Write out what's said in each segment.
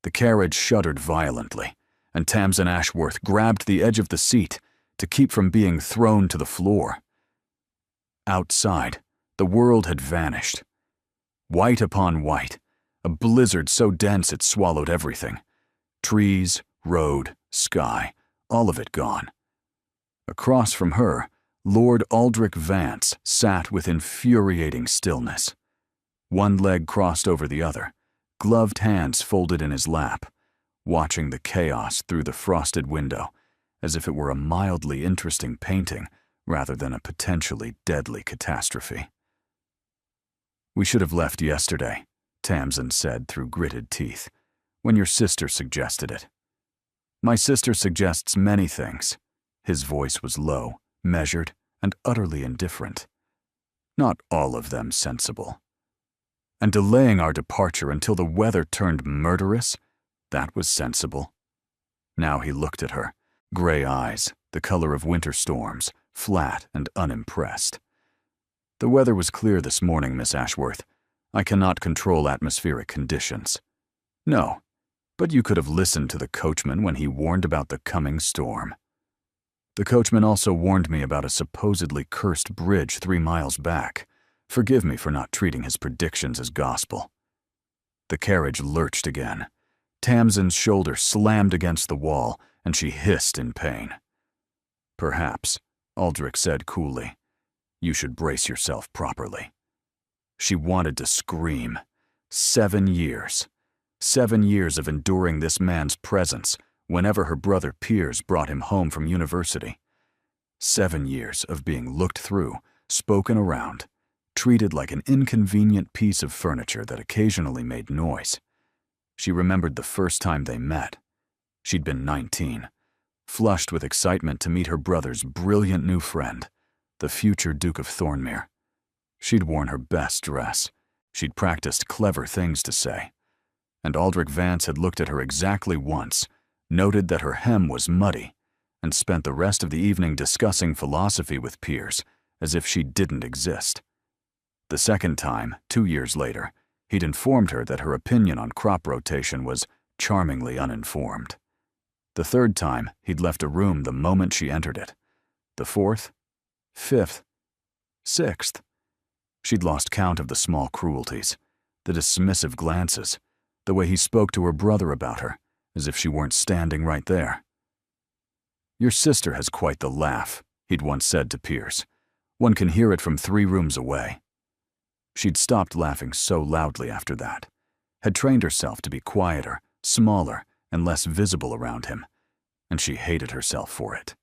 The carriage shuddered violently, and Tamsin Ashworth grabbed the edge of the seat to keep from being thrown to the floor. Outside, the world had vanished. White upon white, a blizzard so dense it swallowed everything. Trees, road, sky, all of it gone. Across from her, Lord Aldrich Vance sat with infuriating stillness. One leg crossed over the other, gloved hands folded in his lap, watching the chaos through the frosted window as if it were a mildly interesting painting rather than a potentially deadly catastrophe. "We should have left yesterday," Tamsin said through gritted teeth, "when your sister suggested it." "My sister suggests many things." His voice was low, measured, and utterly indifferent. "Not all of them sensible. And delaying our departure until the weather turned murderous, that was sensible." Now he looked at her, gray eyes, the color of winter storms, flat and unimpressed. "The weather was clear this morning, Miss Ashworth. I cannot control atmospheric conditions." "No, but you could have listened to the coachman when he warned about the coming storm." "The coachman also warned me about a supposedly cursed bridge 3 miles back. Forgive me for not treating his predictions as gospel." The carriage lurched again. Tamsin's shoulder slammed against the wall, and she hissed in pain. "Perhaps," Aldrich said coolly. "You should brace yourself properly." She wanted to scream. 7 years. 7 years of enduring this man's presence whenever her brother Piers brought him home from university. 7 years of being looked through, spoken around, treated like an inconvenient piece of furniture that occasionally made noise. She remembered the first time they met. She'd been 19, flushed with excitement to meet her brother's brilliant new friend, the future Duke of Thornmere. She'd worn her best dress. She'd practiced clever things to say. And Aldrich Vance had looked at her exactly once, noted that her hem was muddy, and spent the rest of the evening discussing philosophy with Piers as if she didn't exist. The second time, 2 years later, he'd informed her that her opinion on crop rotation was charmingly uninformed. The third time, he'd left a room the moment she entered it. The fourth, fifth, sixth. She'd lost count of the small cruelties, the dismissive glances, the way he spoke to her brother about her, as if she weren't standing right there. "Your sister has quite the laugh," he'd once said to Piers. "One can hear it from 3 rooms away." She'd stopped laughing so loudly after that, had trained herself to be quieter, smaller, and less visible around him, and she hated herself for it.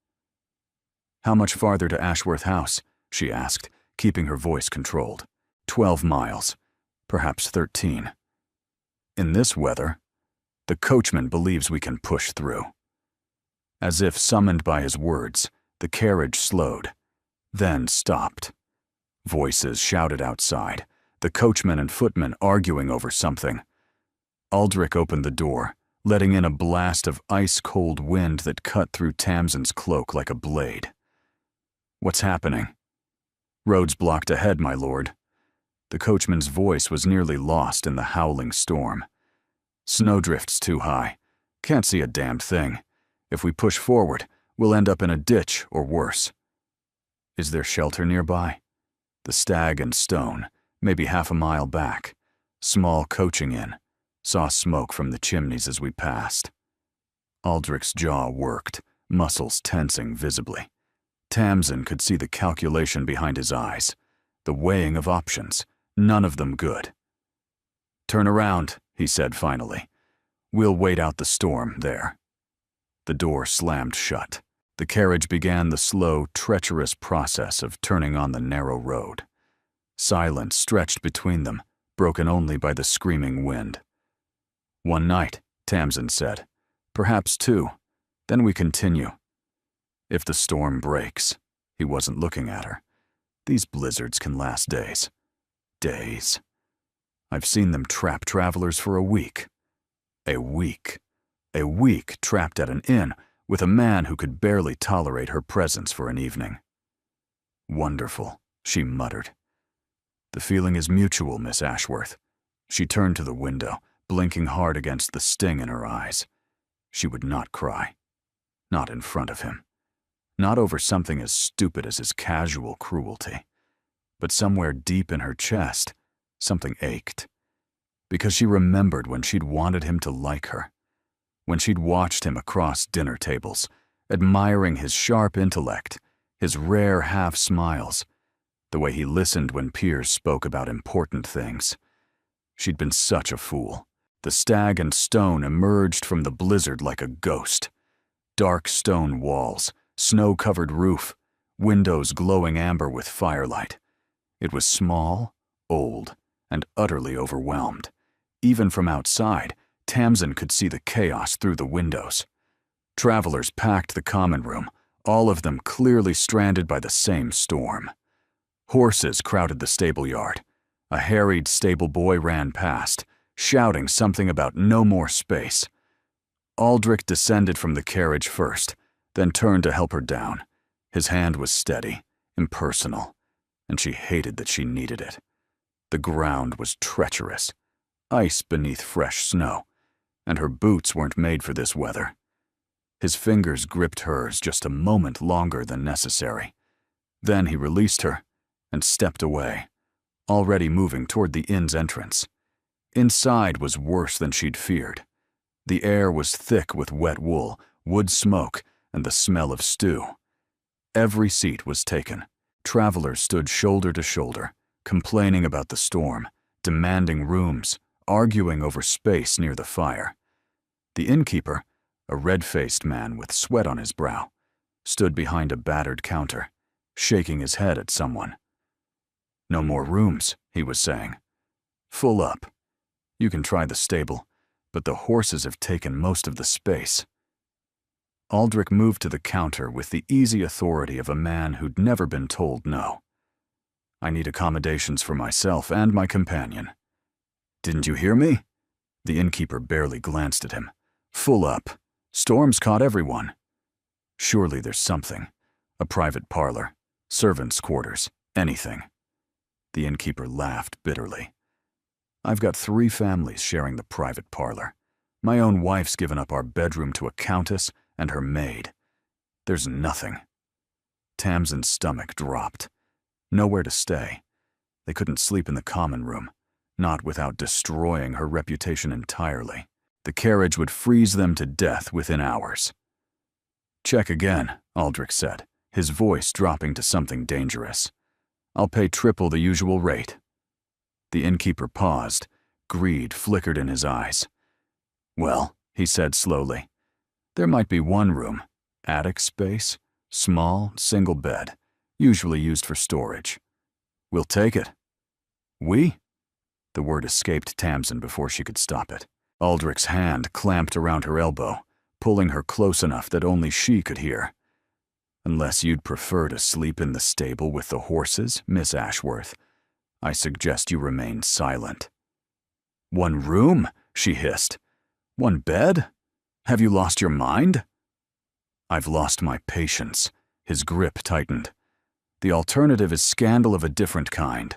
"How much farther to Ashworth House?" she asked, keeping her voice controlled. 12 miles, perhaps 13. "In this weather, the coachman believes we can push through." As if summoned by his words, the carriage slowed, then stopped. Voices shouted outside, the coachman and footman arguing over something. Aldrich opened the door, letting in a blast of ice-cold wind that cut through Tamsin's cloak like a blade. "What's happening?" "Road's blocked ahead, my lord." The coachman's voice was nearly lost in the howling storm. "Snowdrift's too high. Can't see a damned thing. If we push forward, we'll end up in a ditch or worse." "Is there shelter nearby?" "The Stag and Stone, maybe half a mile back. Small coaching inn. Saw smoke from the chimneys as we passed." Aldrich's jaw worked, muscles tensing visibly. Tamsin could see the calculation behind his eyes, the weighing of options, none of them good. "Turn around," he said finally. "We'll wait out the storm there." The door slammed shut. The carriage began the slow, treacherous process of turning on the narrow road. Silence stretched between them, broken only by the screaming wind. "One night," Tamsin said. "Perhaps 2. Then we continue. If the storm breaks." He wasn't looking at her. "These blizzards can last days. Days. I've seen them trap travelers for a week. A week. A week trapped at an inn with a man who could barely tolerate her presence for an evening." "Wonderful," she muttered. "The feeling is mutual, Miss Ashworth." She turned to the window, blinking hard against the sting in her eyes. She would not cry. Not in front of him. Not over something as stupid as his casual cruelty. But somewhere deep in her chest, something ached. Because she remembered when she'd wanted him to like her. When she'd watched him across dinner tables, admiring his sharp intellect, his rare half-smiles, the way he listened when peers spoke about important things. She'd been such a fool. The stag and stone emerged from the blizzard like a ghost. Dark stone walls, snow-covered roof, windows glowing amber with firelight. It was small, old, and utterly overwhelmed. Even from outside, Tamsin could see the chaos through the windows. Travelers packed the common room, all of them clearly stranded by the same storm. Horses crowded the stable yard. A harried stable boy ran past, shouting something about no more space. Aldrich descended from the carriage first, then turned to help her down. His hand was steady, impersonal, and she hated that she needed it. The ground was treacherous, ice beneath fresh snow, and her boots weren't made for this weather. His fingers gripped hers just a moment longer than necessary. Then he released her and stepped away, already moving toward the inn's entrance. Inside was worse than she'd feared. The air was thick with wet wool, wood smoke, and the smell of stew. Every seat was taken. Travelers stood shoulder to shoulder, complaining about the storm, demanding rooms, arguing over space near the fire. The innkeeper, a red-faced man with sweat on his brow, stood behind a battered counter, shaking his head at someone. "No more rooms," he was saying. "Full up. You can try the stable, but the horses have taken most of the space." Aldrich moved to the counter with the easy authority of a man who'd never been told no. "I need accommodations for myself and my companion." "Didn't you hear me?" The innkeeper barely glanced at him. "Full up. Storm's caught everyone." "Surely there's something. A private parlor, servants' quarters, anything." The innkeeper laughed bitterly. "I've got 3 families sharing the private parlor. My own wife's given up our bedroom to a countess and her maid. There's nothing." Tamsin's stomach dropped. Nowhere to stay. They couldn't sleep in the common room, not without destroying her reputation entirely. The carriage would freeze them to death within hours. "Check again," Aldrich said, his voice dropping to something dangerous. "I'll pay triple the usual rate." The innkeeper paused. Greed flickered in his eyes. "Well," he said slowly, "there might be one room, attic space, small, single bed, usually used for storage. We'll take it." "We?" The word escaped Tamsin before she could stop it. Aldrich's hand clamped around her elbow, pulling her close enough that only she could hear. "Unless you'd prefer to sleep in the stable with the horses, Miss Ashworth, I suggest you remain silent." "One room?" she hissed. "One bed? Have you lost your mind?" "I've lost my patience." His grip tightened. "The alternative is scandal of a different kind.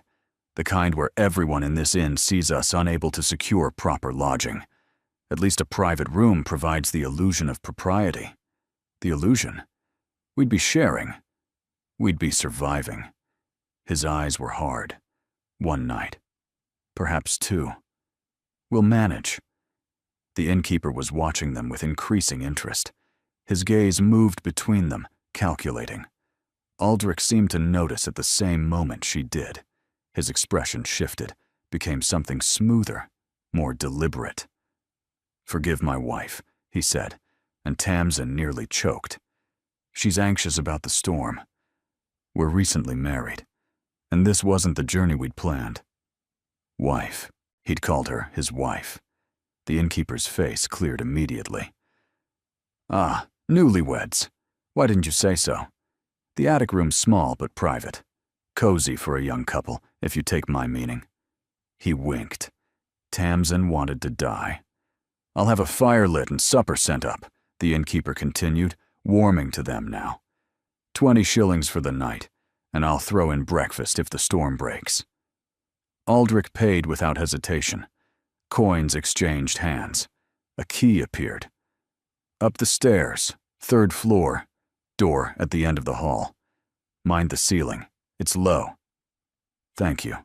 The kind where everyone in this inn sees us unable to secure proper lodging. At least a private room provides the illusion of propriety. The illusion? We'd be sharing. We'd be surviving." His eyes were hard. "One night. Perhaps 2. We'll manage." The innkeeper was watching them with increasing interest. His gaze moved between them, calculating. Aldrich seemed to notice at the same moment she did. His expression shifted, became something smoother, more deliberate. "Forgive my wife," he said, and Tamsin nearly choked. "She's anxious about the storm. We're recently married, and this wasn't the journey we'd planned." "Wife." He'd called her his wife. The innkeeper's face cleared immediately. "Ah, newlyweds. Why didn't you say so? The attic room's small but private. Cozy for a young couple, if you take my meaning." He winked. Tamsin wanted to die. "I'll have a fire lit and supper sent up," the innkeeper continued, warming to them now. 20 shillings for the night, and I'll throw in breakfast if the storm breaks." Aldrich paid without hesitation. Coins exchanged hands. A key appeared. Up the stairs, 3rd floor, door at the end of the hall. Mind the ceiling. It's low. Thank you.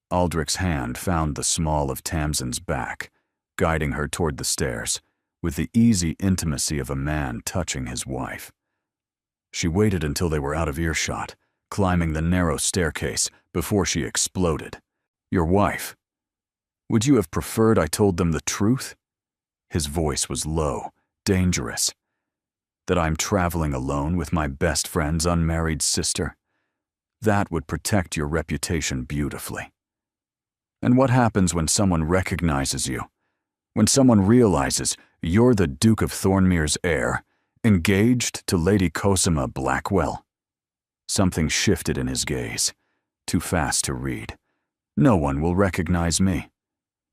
Aldrich's hand found the small of Tamsin's back, guiding her toward the stairs, with the easy intimacy of a man touching his wife. She waited until they were out of earshot, climbing the narrow staircase before she exploded. Your wife. Would you have preferred I told them the truth? His voice was low, dangerous. That I'm traveling alone with my best friend's unmarried sister. That would protect your reputation beautifully. And what happens when someone recognizes you? When someone realizes you're the Duke of Thornmere's heir, engaged to Lady Cosima Blackwell? Something shifted in his gaze, too fast to read. No one will recognize me.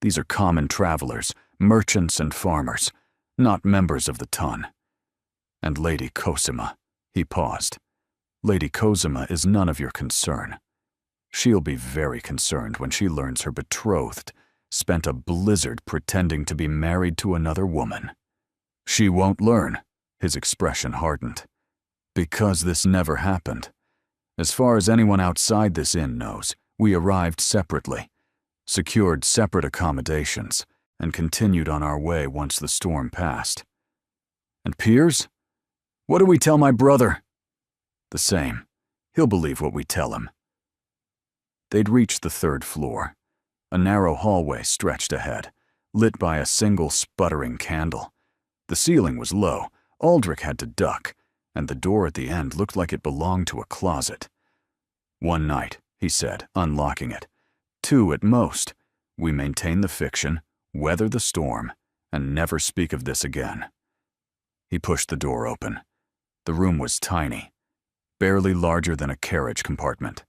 These are common travelers, merchants and farmers, not members of the ton. And Lady Cosima, he paused. Lady Cosima is none of your concern. She'll be very concerned when she learns her betrothed spent a blizzard pretending to be married to another woman. She won't learn, his expression hardened. Because this never happened. As far as anyone outside this inn knows, we arrived separately, secured separate accommodations, and continued on our way once the storm passed. And Piers? What do we tell my brother? The same. He'll believe what we tell him. They'd reached the 3rd floor. A narrow hallway stretched ahead, lit by a single sputtering candle. The ceiling was low. Aldrich had to duck, and the door at the end looked like it belonged to a closet. One night, he said, unlocking it. 2 at most. We maintain the fiction, weather the storm, and never speak of this again. He pushed the door open. The room was tiny, barely larger than a carriage compartment.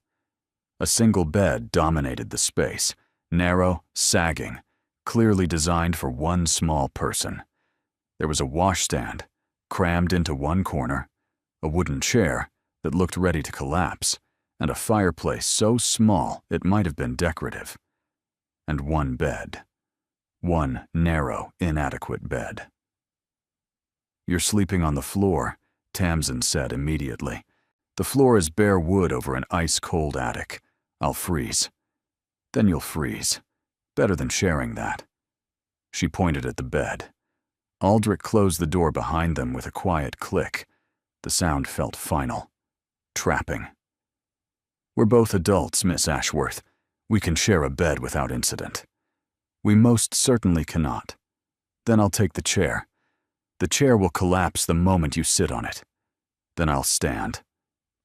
A single bed dominated the space, narrow, sagging, clearly designed for one small person. There was a washstand, crammed into one corner, a wooden chair that looked ready to collapse, and a fireplace so small it might have been decorative. And one bed. One narrow, inadequate bed. You're sleeping on the floor, Tamsin said immediately. The floor is bare wood over an ice-cold attic. I'll freeze. Then you'll freeze. Better than sharing that. She pointed at the bed. Aldrich closed the door behind them with a quiet click. The sound felt final. Trapping. We're both adults, Miss Ashworth. We can share a bed without incident. We most certainly cannot. Then I'll take the chair. The chair will collapse the moment you sit on it. Then I'll stand.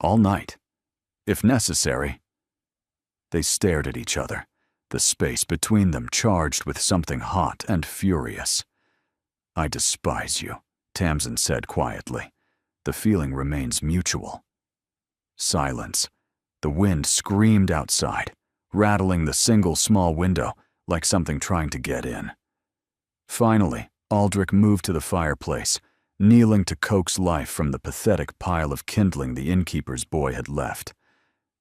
All night. If necessary. They stared at each other, the space between them charged with something hot and furious. I despise you, Tamsin said quietly. The feeling remains mutual. Silence. The wind screamed outside, rattling the single small window like something trying to get in. Finally, Aldrich moved to the fireplace, kneeling to coax life from the pathetic pile of kindling the innkeeper's boy had left.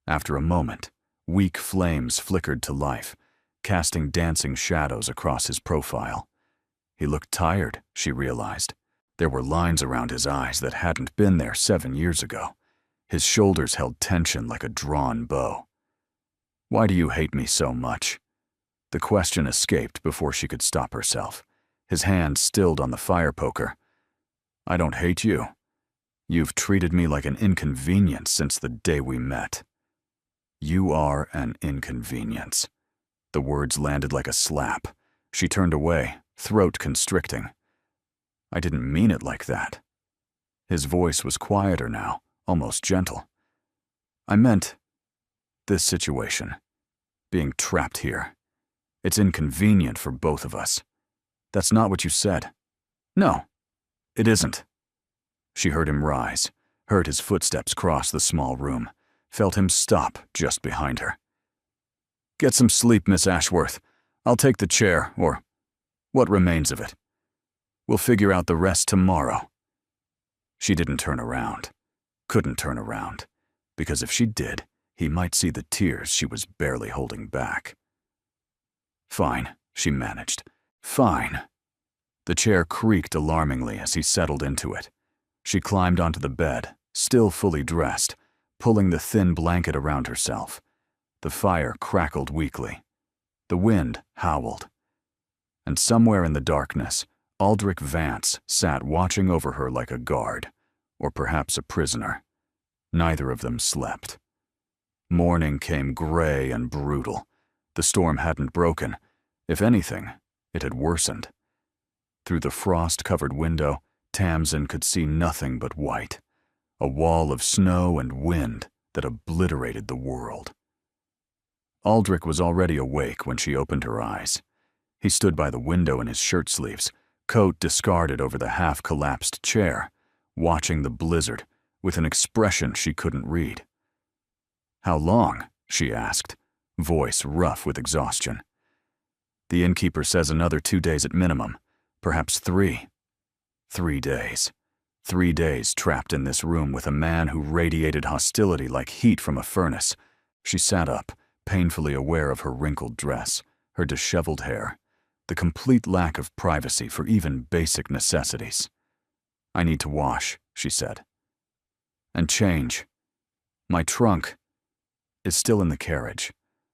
After a moment, weak flames flickered to life, casting dancing shadows across his profile. He looked tired, she realized. There were lines around his eyes that hadn't been there 7 years ago. His shoulders held tension like a drawn bow. Why do you hate me so much? The question escaped before she could stop herself. His hand stilled on the fire poker. I don't hate you. You've treated me like an inconvenience since the day we met. You are an inconvenience. The words landed like a slap. She turned away, throat constricting. I didn't mean it like that. His voice was quieter now, almost gentle. I meant this situation, being trapped here. It's inconvenient for both of us. That's not what you said. No, it isn't. She heard him rise, heard his footsteps cross the small room, felt him stop just behind her. Get some sleep, Miss Ashworth. I'll take the chair, or what remains of it. We'll figure out the rest tomorrow. She didn't turn around, couldn't turn around, because if she did, he might see the tears she was barely holding back. Fine, she managed. Fine. The chair creaked alarmingly as he settled into it. She climbed onto the bed, still fully dressed, pulling the thin blanket around herself. The fire crackled weakly. The wind howled. And somewhere in the darkness, Aldrich Vance sat watching over her like a guard, or perhaps a prisoner. Neither of them slept. Morning came gray and brutal. The storm hadn't broken. If anything, it had worsened. Through the frost-covered window, Tamsin could see nothing but white, a wall of snow and wind that obliterated the world. Aldrich was already awake when she opened her eyes. He stood by the window in his shirt sleeves, coat discarded over the half-collapsed chair, watching the blizzard with an expression she couldn't read. "How long?" she asked, voice rough with exhaustion. "The innkeeper says another 2 days at minimum, perhaps 3. 3 days. 3 days trapped in this room with a man who radiated hostility like heat from a furnace." She sat up, painfully aware of her wrinkled dress, her disheveled hair, the complete lack of privacy for even basic necessities. "I need to wash," she said. "And change. My trunk is still in the carriage.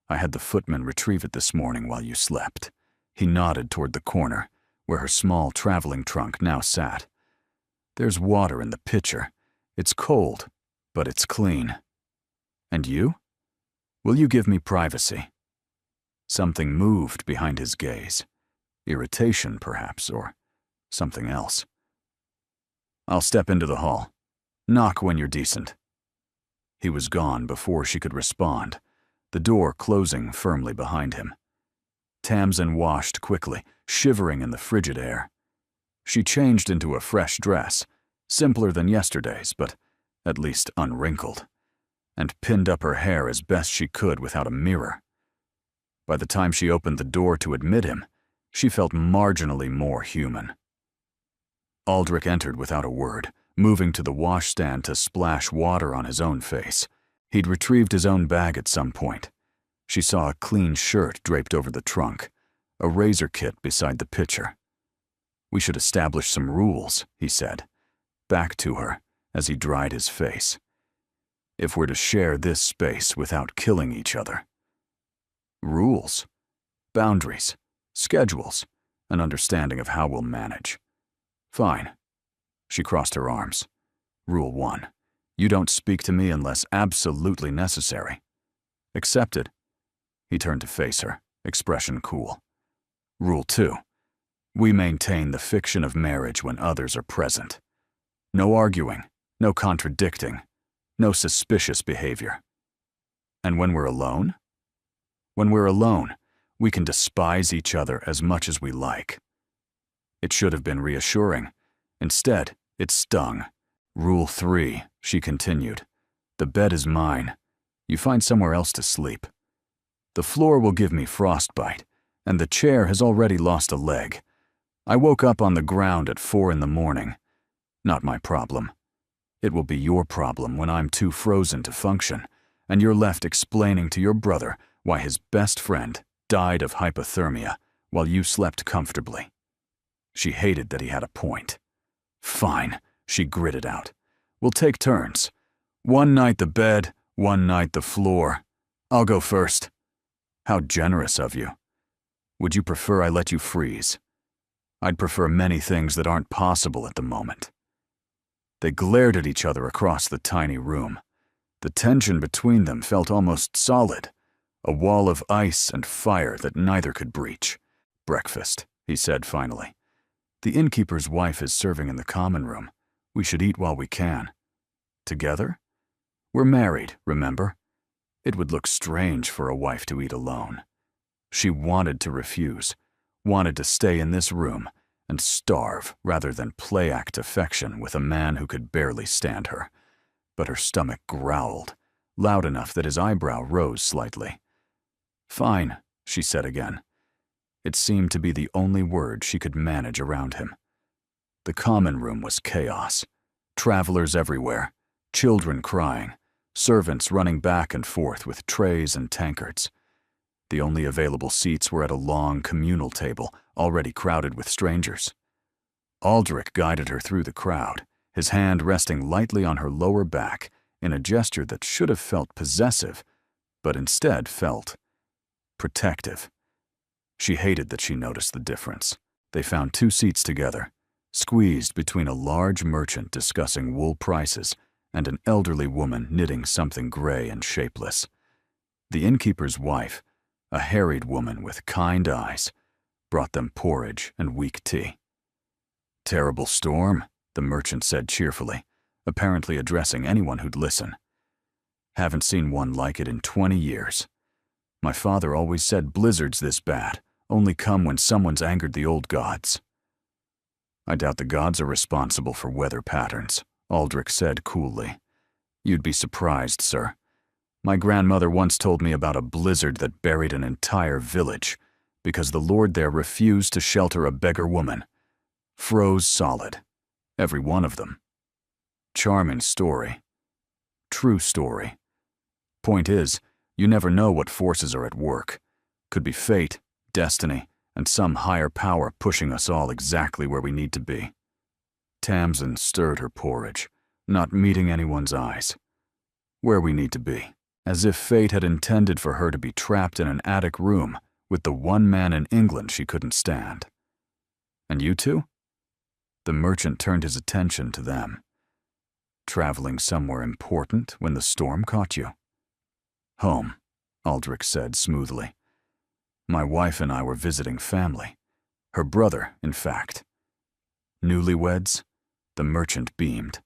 I had the footman retrieve it this morning while you slept." He nodded toward the corner, where her small traveling trunk now sat. "There's water in the pitcher. It's cold, but it's clean. And you? Will you give me privacy?" Something moved behind his gaze. Irritation, perhaps, or something else. "I'll step into the hall. Knock when you're decent." He was gone before she could respond, the door closing firmly behind him. Tamsin washed quickly, shivering in the frigid air. She changed into a fresh dress, simpler than yesterday's, but at least unwrinkled, and pinned up her hair as best she could without a mirror. By the time she opened the door to admit him, she felt marginally more human. Aldrich entered without a word, moving to the washstand to splash water on his own face. He'd retrieved his own bag at some point. She saw a clean shirt draped over the trunk, a razor kit beside the pitcher. "We should establish some rules," he said, back to her as he dried his face. "If we're to share this space without killing each other." Rules, boundaries, schedules, an understanding of how we'll manage. Fine. She crossed her arms. Rule 1. You don't speak to me unless absolutely necessary. Accepted. He turned to face her, expression cool. Rule 2. We maintain the fiction of marriage when others are present. No arguing, no contradicting, no suspicious behavior. And when we're alone? When we're alone, we can despise each other as much as we like. It should have been reassuring. Instead, it stung. Rule 3, she continued. The bed is mine. You find somewhere else to sleep. The floor will give me frostbite, and the chair has already lost a leg. I woke up on the ground at 4 in the morning. Not my problem. It will be your problem when I'm too frozen to function, and you're left explaining to your brother why his best friend died of hypothermia while you slept comfortably. She hated that he had a point. Fine, she gritted out. We'll take turns. One night the bed, one night the floor. I'll go first. How generous of you. Would you prefer I let you freeze? I'd prefer many things that aren't possible at the moment. They glared at each other across the tiny room. The tension between them felt almost solid, a wall of ice and fire that neither could breach. Breakfast, he said finally. The innkeeper's wife is serving in the common room. We should eat while we can. Together? We're married, remember? It would look strange for a wife to eat alone. She wanted to refuse, wanted to stay in this room and starve rather than play act affection with a man who could barely stand her. But her stomach growled, loud enough that his eyebrow rose slightly. Fine, she said again. It seemed to be the only word she could manage around him. The common room was chaos. Travelers everywhere, children crying, servants running back and forth with trays and tankards. The only available seats were at a long communal table, already crowded with strangers. Aldrich guided her through the crowd, his hand resting lightly on her lower back in a gesture that should have felt possessive, but instead felt protective. She hated that she noticed the difference. They found 2 seats together, squeezed between a large merchant discussing wool prices and an elderly woman knitting something gray and shapeless. The innkeeper's wife, a harried woman with kind eyes, brought them porridge and weak tea. "Terrible storm," the merchant said cheerfully, apparently addressing anyone who'd listen. "Haven't seen one like it in 20 years. My father always said blizzards this bad only come when someone's angered the old gods." "I doubt the gods are responsible for weather patterns," Aldrich said coolly. "You'd be surprised, sir. My grandmother once told me about a blizzard that buried an entire village because the lord there refused to shelter a beggar woman. Froze solid. Every one of them. Charming story. True story. Point is, you never know what forces are at work. Could be fate, destiny, and some higher power pushing us all exactly where we need to be." Tamsin stirred her porridge, not meeting anyone's eyes. "Where we need to be," as if fate had intended for her to be trapped in an attic room with the one man in England she couldn't stand. "And you two?" The merchant turned his attention to them. "Traveling somewhere important when the storm caught you?" "Home," Aldrich said smoothly. "My wife and I were visiting family. Her brother, in fact." "Newlyweds?" The merchant beamed.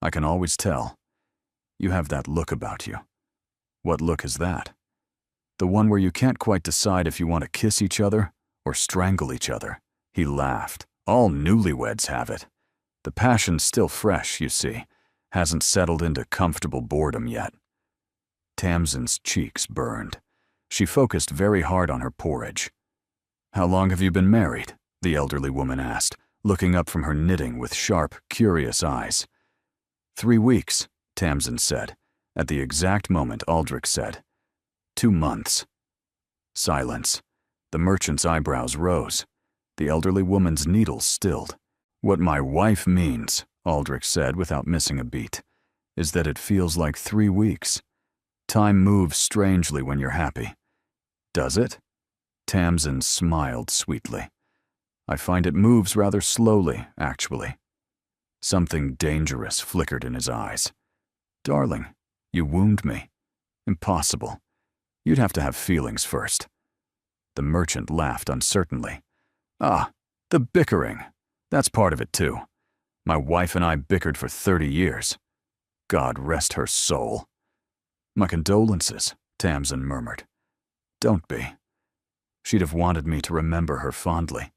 "I can always tell. You have that look about you." "What look is that?" "The one where you can't quite decide if you want to kiss each other or strangle each other." He laughed. "All newlyweds have it. The passion's still fresh, you see. Hasn't settled into comfortable boredom yet." Tamsin's cheeks burned. She focused very hard on her porridge. "How long have you been married?" the elderly woman asked, looking up from her knitting with sharp, curious eyes. 3 weeks, Tamsin said, at the exact moment Aldrich said, 2 months. Silence. The merchant's eyebrows rose. The elderly woman's needles stilled. "What my wife means," Aldrich said without missing a beat, "is that it feels like 3 weeks. Time moves strangely when you're happy." "Does it?" Tamsin smiled sweetly. "I find it moves rather slowly, actually." Something dangerous flickered in his eyes. "Darling, you wound me. Impossible. You'd have to have feelings first." The merchant laughed uncertainly. "Ah, the bickering. That's part of it too. My wife and I bickered for 30 years. God rest her soul." "My condolences," Tamsin murmured. "Don't be. She'd have wanted me to remember her fondly,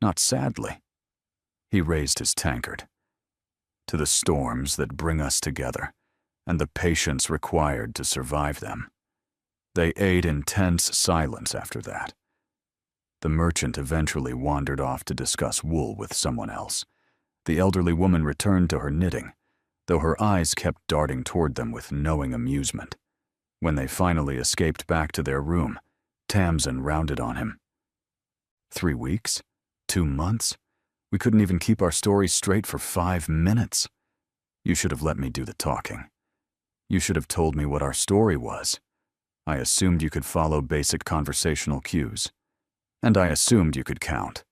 not sadly." He raised his tankard. "To the storms that bring us together, and the patience required to survive them." They ate in tense silence after that. The merchant eventually wandered off to discuss wool with someone else. The elderly woman returned to her knitting, though her eyes kept darting toward them with knowing amusement. When they finally escaped back to their room, Tamsin rounded on him. 3 weeks? 2 months? We couldn't even keep our story straight for 5 minutes. You should have let me do the talking. You should have told me what our story was. I assumed you could follow basic conversational cues. And I assumed you could count."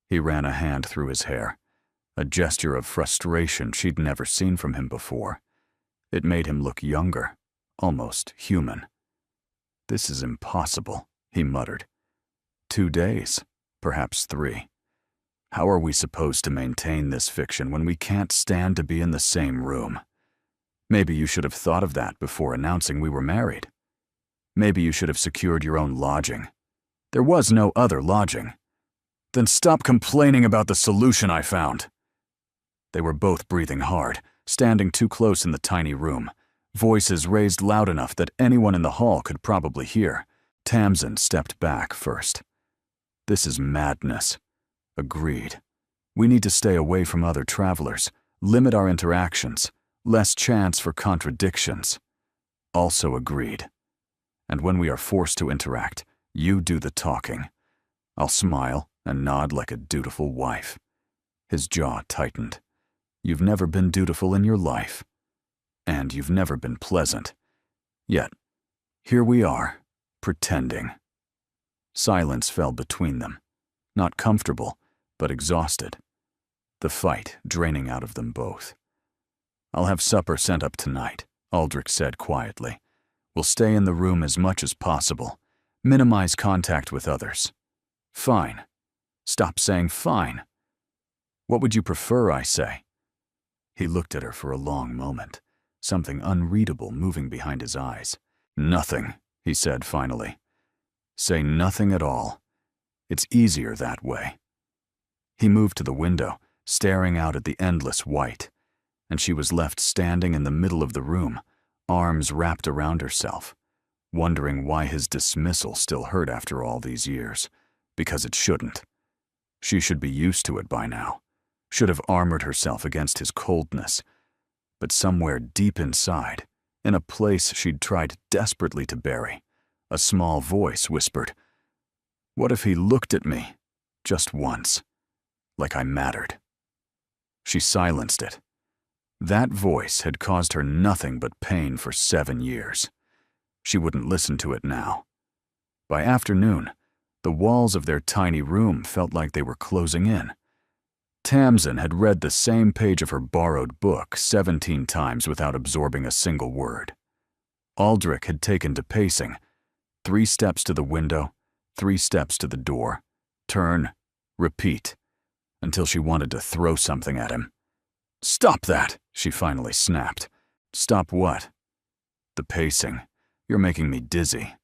He ran a hand through his hair, a gesture of frustration she'd never seen from him before. It made him look younger, almost human. "This is impossible," he muttered. 2 days, perhaps 3. How are we supposed to maintain this fiction when we can't stand to be in the same room? Maybe you should have thought of that before announcing we were married. Maybe you should have secured your own lodging. There was no other lodging. Then stop complaining about the solution I found. They were both breathing hard, standing too close in the tiny room, voices raised loud enough that anyone in the hall could probably hear. Tamsin stepped back first. "This is madness." Agreed. "We need to stay away from other travelers, limit our interactions, less chance for contradictions." Also agreed. "And when we are forced to interact, You do the talking. I'll smile and nod like a dutiful wife." His jaw tightened. "You've never been dutiful in your life. And you've never been pleasant. Yet, here we are, pretending." Silence fell between them. Not comfortable, but exhausted. The fight draining out of them both. "I'll have supper sent up tonight," Aldrich said quietly. "We'll stay in the room as much as possible. Minimize contact with others." "Fine." "Stop saying fine." "What would you prefer I say?" He looked at her for a long moment, something unreadable moving behind his eyes. "Nothing," he said finally. "Say nothing at all. It's easier that way." He moved to the window, staring out at the endless white, and she was left standing in the middle of the room, arms wrapped around herself, wondering why his dismissal still hurt after all these years, because it shouldn't. She should be used to it by now, should have armored herself against his coldness. But somewhere deep inside, in a place she'd tried desperately to bury, a small voice whispered, "What if he looked at me, just once, like I mattered?" She silenced it. That voice had caused her nothing but pain for 7 years. She wouldn't listen to it now. By afternoon, the walls of their tiny room felt like they were closing in. Tamsin had read the same page of her borrowed book 17 times without absorbing a single word. Aldrich had taken to pacing, 3 steps to the window, 3 steps to the door, turn, repeat, until she wanted to throw something at him. "Stop that," she finally snapped. "Stop what?" "The pacing. You're making me dizzy.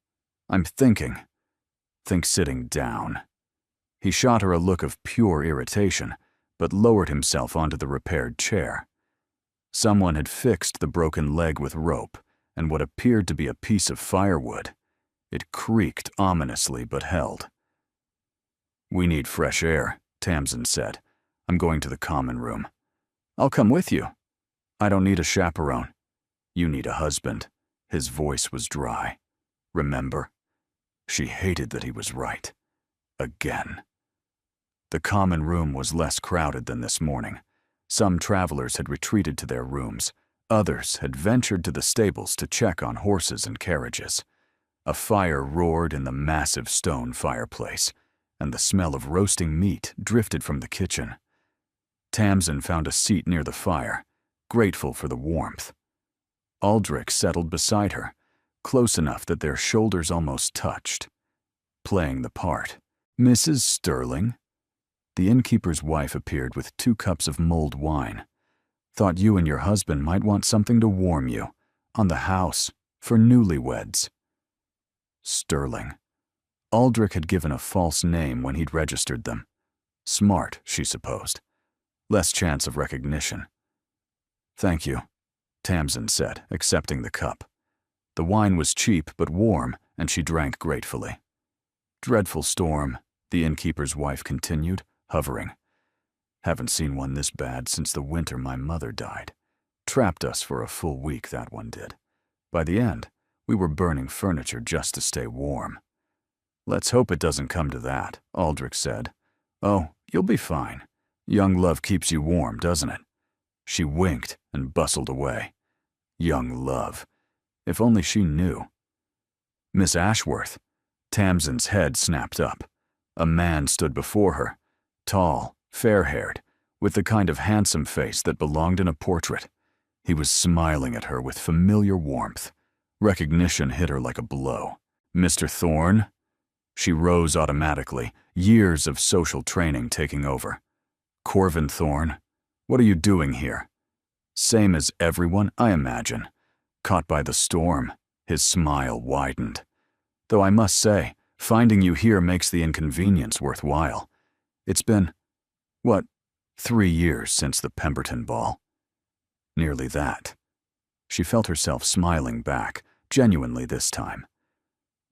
I'm thinking." "Think sitting down." He shot her a look of pure irritation, but lowered himself onto the repaired chair. Someone had fixed the broken leg with rope and what appeared to be a piece of firewood. It creaked ominously but held. "We need fresh air," Tamsin said. "I'm going to the common room." "I'll come with you." "I don't need a chaperone." "You need a husband." His voice was dry. "Remember?" She hated that he was right. Again. The common room was less crowded than this morning. Some travelers had retreated to their rooms. Others had ventured to the stables to check on horses and carriages. A fire roared in the massive stone fireplace, and the smell of roasting meat drifted from the kitchen. Tamsin found a seat near the fire, grateful for the warmth. Aldrich settled beside her, close enough that their shoulders almost touched. Playing the part. "Mrs. Sterling?" The innkeeper's wife appeared with 2 cups of mulled wine. "Thought you and your husband might want something to warm you. On the house, for newlyweds." Sterling. Aldrich had given a false name when he'd registered them. Smart, she supposed. Less chance of recognition. "Thank you," Tamsin said, accepting the cup. The wine was cheap but warm, and she drank gratefully. "Dreadful storm," the innkeeper's wife continued, hovering. "Haven't seen one this bad since the winter my mother died. Trapped us for a full week, that one did. By the end, we were burning furniture just to stay warm." "Let's hope it doesn't come to that," Aldrich said. "Oh, you'll be fine. Young love keeps you warm, doesn't it?" She winked and bustled away. Young love. If only she knew. "Miss Ashworth." Tamsin's head snapped up. A man stood before her, tall, fair-haired, with the kind of handsome face that belonged in a portrait. He was smiling at her with familiar warmth. Recognition hit her like a blow. "Mr. Thorne?" She rose automatically, years of social training taking over. "Corvin Thorne? What are you doing here?" "Same as everyone, I imagine." Caught by the storm, his smile widened. "Though I must say, finding you here makes the inconvenience worthwhile. It's been, 3 years since the Pemberton ball?" "Nearly that." She felt herself smiling back, genuinely this time.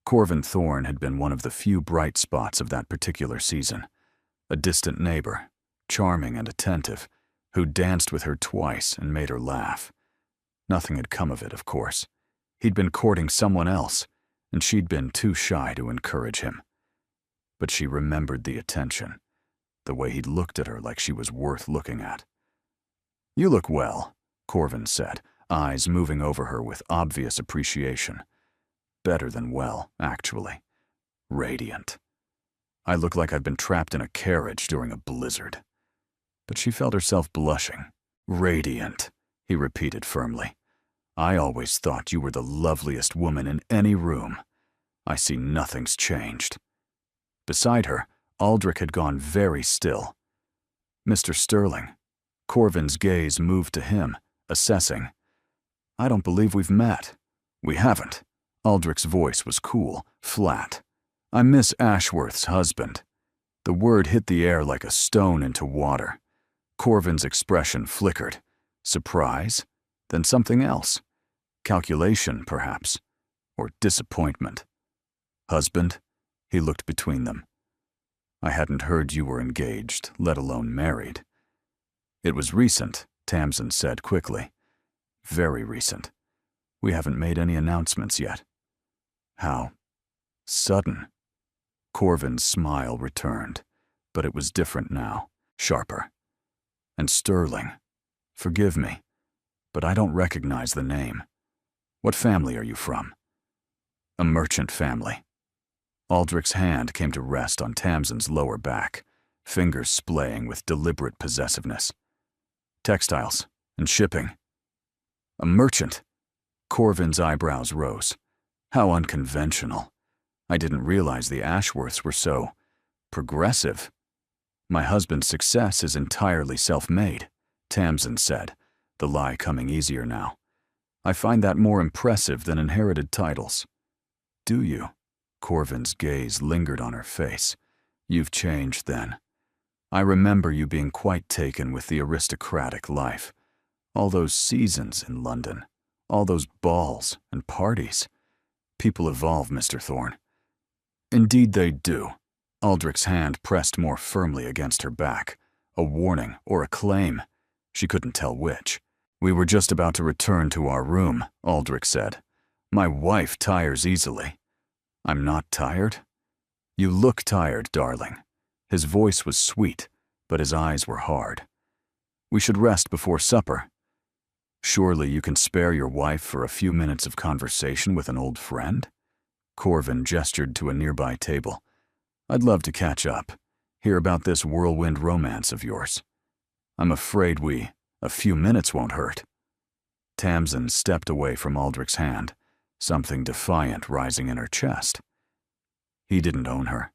Corvin Thorne had been one of the few bright spots of that particular season. A distant neighbor, charming and attentive, who danced with her twice and made her laugh. Nothing had come of it, of course. He'd been courting someone else, and she'd been too shy to encourage him. But she remembered the attention, the way he'd looked at her like she was worth looking at. "You look well," Corvin said, eyes moving over her with obvious appreciation. "Better than well, actually. Radiant. I look like I'd been trapped in a carriage during a blizzard." But she felt herself blushing. "Radiant," he repeated firmly. "I always thought you were the loveliest woman in any room. I see nothing's changed." Beside her, Aldrich had gone very still. "Mr. Sterling." Corvin's gaze moved to him, assessing. "I don't believe we've met." "We haven't." Aldrich's voice was cool, flat. "I'm Miss Ashworth's husband." The word hit the air like a stone into water. Corvin's expression flickered. Surprise? Then something else. Calculation, perhaps. Or disappointment. "Husband?" He looked between them. "I hadn't heard you were engaged, let alone married." "It was recent," Tamsin said quickly. "Very recent. We haven't made any announcements yet." "How sudden?" Corvin's smile returned, but it was different now, sharper. "And Sterling. Forgive me, but I don't recognize the name. What family are you from?" "A merchant family." Aldrich's hand came to rest on Tamsin's lower back, fingers splaying with deliberate possessiveness. "Textiles and shipping." "A merchant?" Corvin's eyebrows rose. "How unconventional. I didn't realize the Ashworths were so progressive." "My husband's success is entirely self-made," Tamsin said, the lie coming easier now. "I find that more impressive than inherited titles." "Do you?" Corvin's gaze lingered on her face. "You've changed then. I remember you being quite taken with the aristocratic life. All those seasons in London, all those balls and parties. People evolve, Mr. Thorne." "Indeed they do." Aldrich's hand pressed more firmly against her back, a warning or a claim. She couldn't tell which. "We were just about to return to our room," Aldrich said. "My wife tires easily." "I'm not tired." "You look tired, darling." His voice was sweet, but his eyes were hard. "We should rest before supper." "Surely you can spare your wife for a few minutes of conversation with an old friend?" Corvin gestured to a nearby table. "I'd love to catch up, hear about this whirlwind romance of yours." "I'm afraid a few minutes won't hurt." Tamsin stepped away from Aldrich's hand, something defiant rising in her chest. He didn't own her.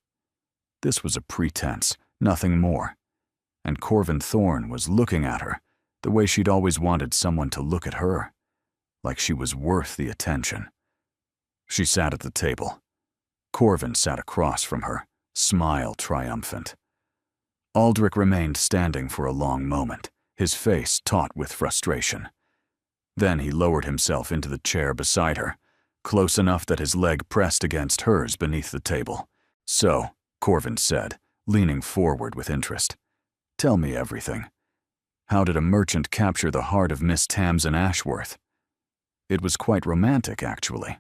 This was a pretense, nothing more. And Corvin Thorne was looking at her the way she'd always wanted someone to look at her, like she was worth the attention. She sat at the table. Corvin sat across from her, smile triumphant. Aldrich remained standing for a long moment, his face taut with frustration. Then he lowered himself into the chair beside her, close enough that his leg pressed against hers beneath the table. "So," Corvin said, leaning forward with interest, "tell me everything. How did a merchant capture the heart of Miss Tamsin Ashworth?" "It was quite romantic, actually."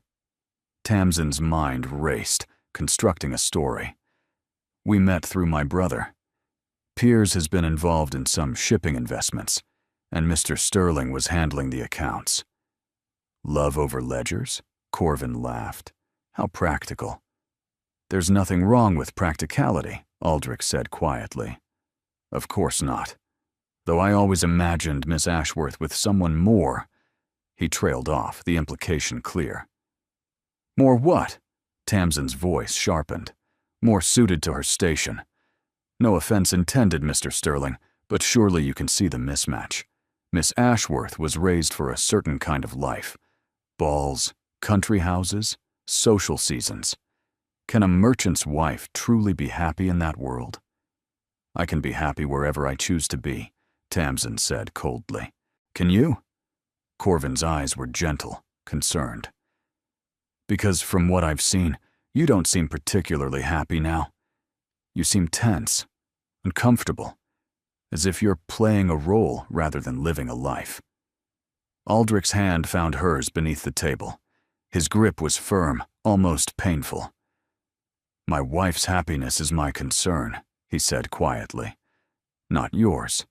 Tamsin's mind raced, constructing a story. "We met through my brother. Piers has been involved in some shipping investments, and Mr. Sterling was handling the accounts." "Love over ledgers?" Corvin laughed. "How practical." "There's nothing wrong with practicality," Aldrich said quietly. "Of course not. Though I always imagined Miss Ashworth with someone more." He trailed off, the implication clear. "More what?" Tamsin's voice sharpened. "More suited to her station. No offense intended, Mr. Sterling, but surely you can see the mismatch. Miss Ashworth was raised for a certain kind of life. Balls, country houses, social seasons. Can a merchant's wife truly be happy in that world?" "I can be happy wherever I choose to be," Tamsin said coldly. "Can you?" Corvin's eyes were gentle, concerned. "Because from what I've seen, you don't seem particularly happy now. You seem tense, uncomfortable, as if you're playing a role rather than living a life." Aldrich's hand found hers beneath the table. His grip was firm, almost painful. "My wife's happiness is my concern," he said quietly. "Not yours."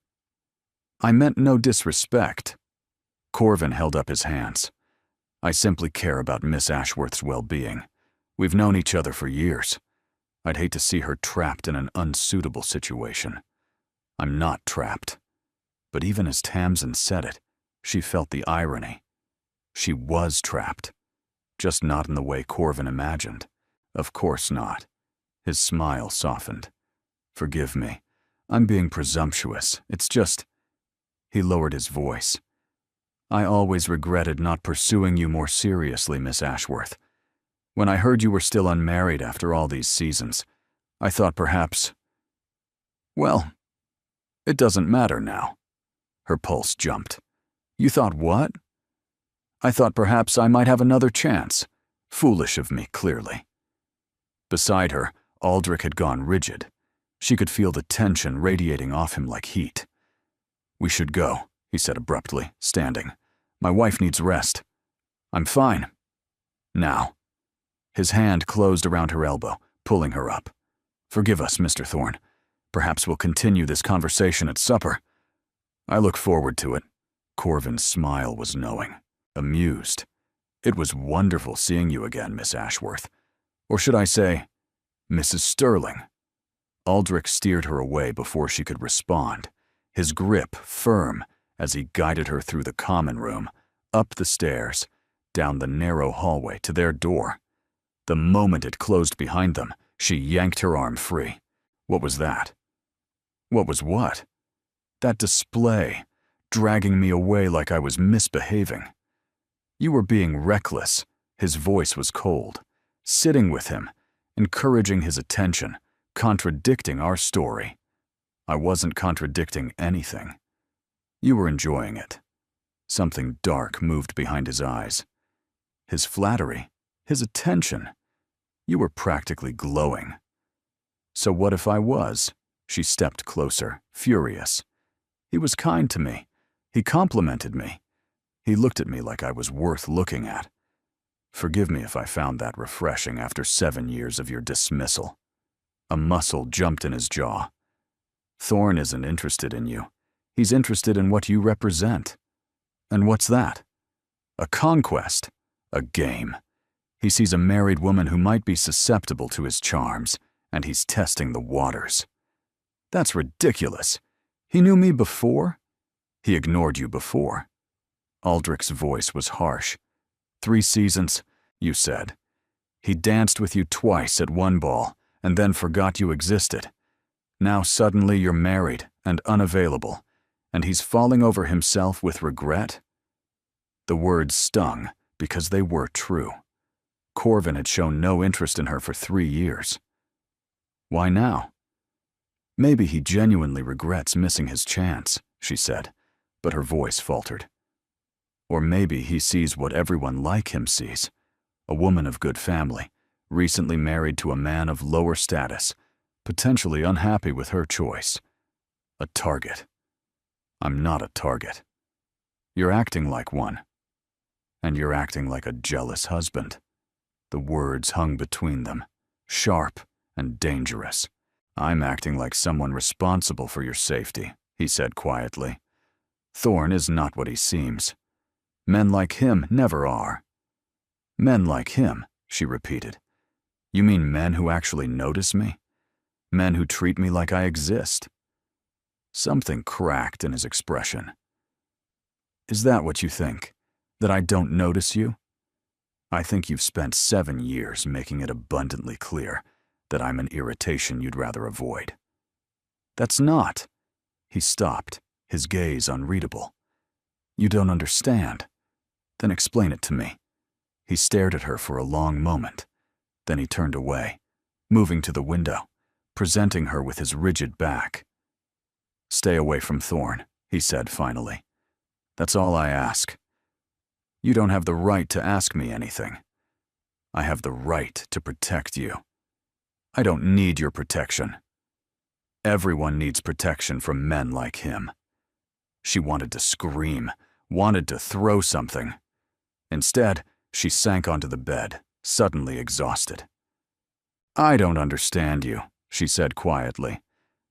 "I meant no disrespect." Corvin held up his hands. "I simply care about Miss Ashworth's well-being. We've known each other for years. I'd hate to see her trapped in an unsuitable situation. I'm not trapped." But even as Tamsin said it, she felt the irony. She was trapped. Just not in the way Corvin imagined. Of course not. His smile softened. "Forgive me. I'm being presumptuous. It's just—" He lowered his voice. "I always regretted not pursuing you more seriously, Miss Ashworth. When I heard you were still unmarried after all these seasons, I thought perhaps— Well, it doesn't matter now." Her pulse jumped. "You thought what?" "I thought perhaps I might have another chance. Foolish of me, clearly." Beside her, Aldrich had gone rigid. She could feel the tension radiating off him like heat. "We should go," he said abruptly, standing. "My wife needs rest." "I'm fine. Now." His hand closed around her elbow, pulling her up. "Forgive us, Mr. Thorne. Perhaps we'll continue this conversation at supper." "I look forward to it." Corvin's smile was knowing, amused. "It was wonderful seeing you again, Miss Ashworth. Or should I say, Mrs. Sterling." Aldrich steered her away before she could respond, his grip firm as he guided her through the common room, up the stairs, down the narrow hallway to their door. The moment it closed behind them, she yanked her arm free. What was that? What was what? That display, dragging me away like I was misbehaving. "You were being reckless." His voice was cold. "Sitting with him, encouraging his attention, contradicting our story." "I wasn't contradicting anything." "You were enjoying it." Something dark moved behind his eyes. His flattery, his attention. You were practically glowing. "So what if I was?" She stepped closer, furious. "He was kind to me. He complimented me. He looked at me like I was worth looking at. Forgive me if I found that refreshing after 7 years of your dismissal." A muscle jumped in his jaw. "Thorne isn't interested in you. He's interested in what you represent." "And what's that?" "A conquest. A game. He sees a married woman who might be susceptible to his charms, and he's testing the waters." "That's ridiculous. He knew me before?" "He ignored you before." Aldrich's voice was harsh. 3 seasons, you said. He danced with you twice at one ball, and then forgot you existed. Now suddenly you're married and unavailable, and he's falling over himself with regret?" The words stung because they were true. Corvin had shown no interest in her for 3 years. "Why now?" "Maybe he genuinely regrets missing his chance," she said, but her voice faltered. "Or maybe he sees what everyone like him sees, a woman of good family, recently married to a man of lower status, potentially unhappy with her choice. A target. I'm not a target. You're acting like one. And you're acting like a jealous husband." The words hung between them, sharp and dangerous. "I'm acting like someone responsible for your safety," he said quietly. "Thorne is not what he seems. Men like him never are." "Men like him," she repeated. "You mean men who actually notice me? Men who treat me like I exist?" Something cracked in his expression. "Is that what you think? That I don't notice you? I think you've spent 7 years making it abundantly clear that I'm an irritation you'd rather avoid." "That's not." He stopped, his gaze unreadable. "You don't understand. Then explain it to me." He stared at her for a long moment. Then he turned away, moving to the window, presenting her with his rigid back. "Stay away from Thorne," he said finally. "That's all I ask. You don't have the right to ask me anything. I have the right to protect you. I don't need your protection. Everyone needs protection from men like him." She wanted to scream, wanted to throw something. Instead, She sank onto the bed, suddenly exhausted. "I don't understand you," she said quietly.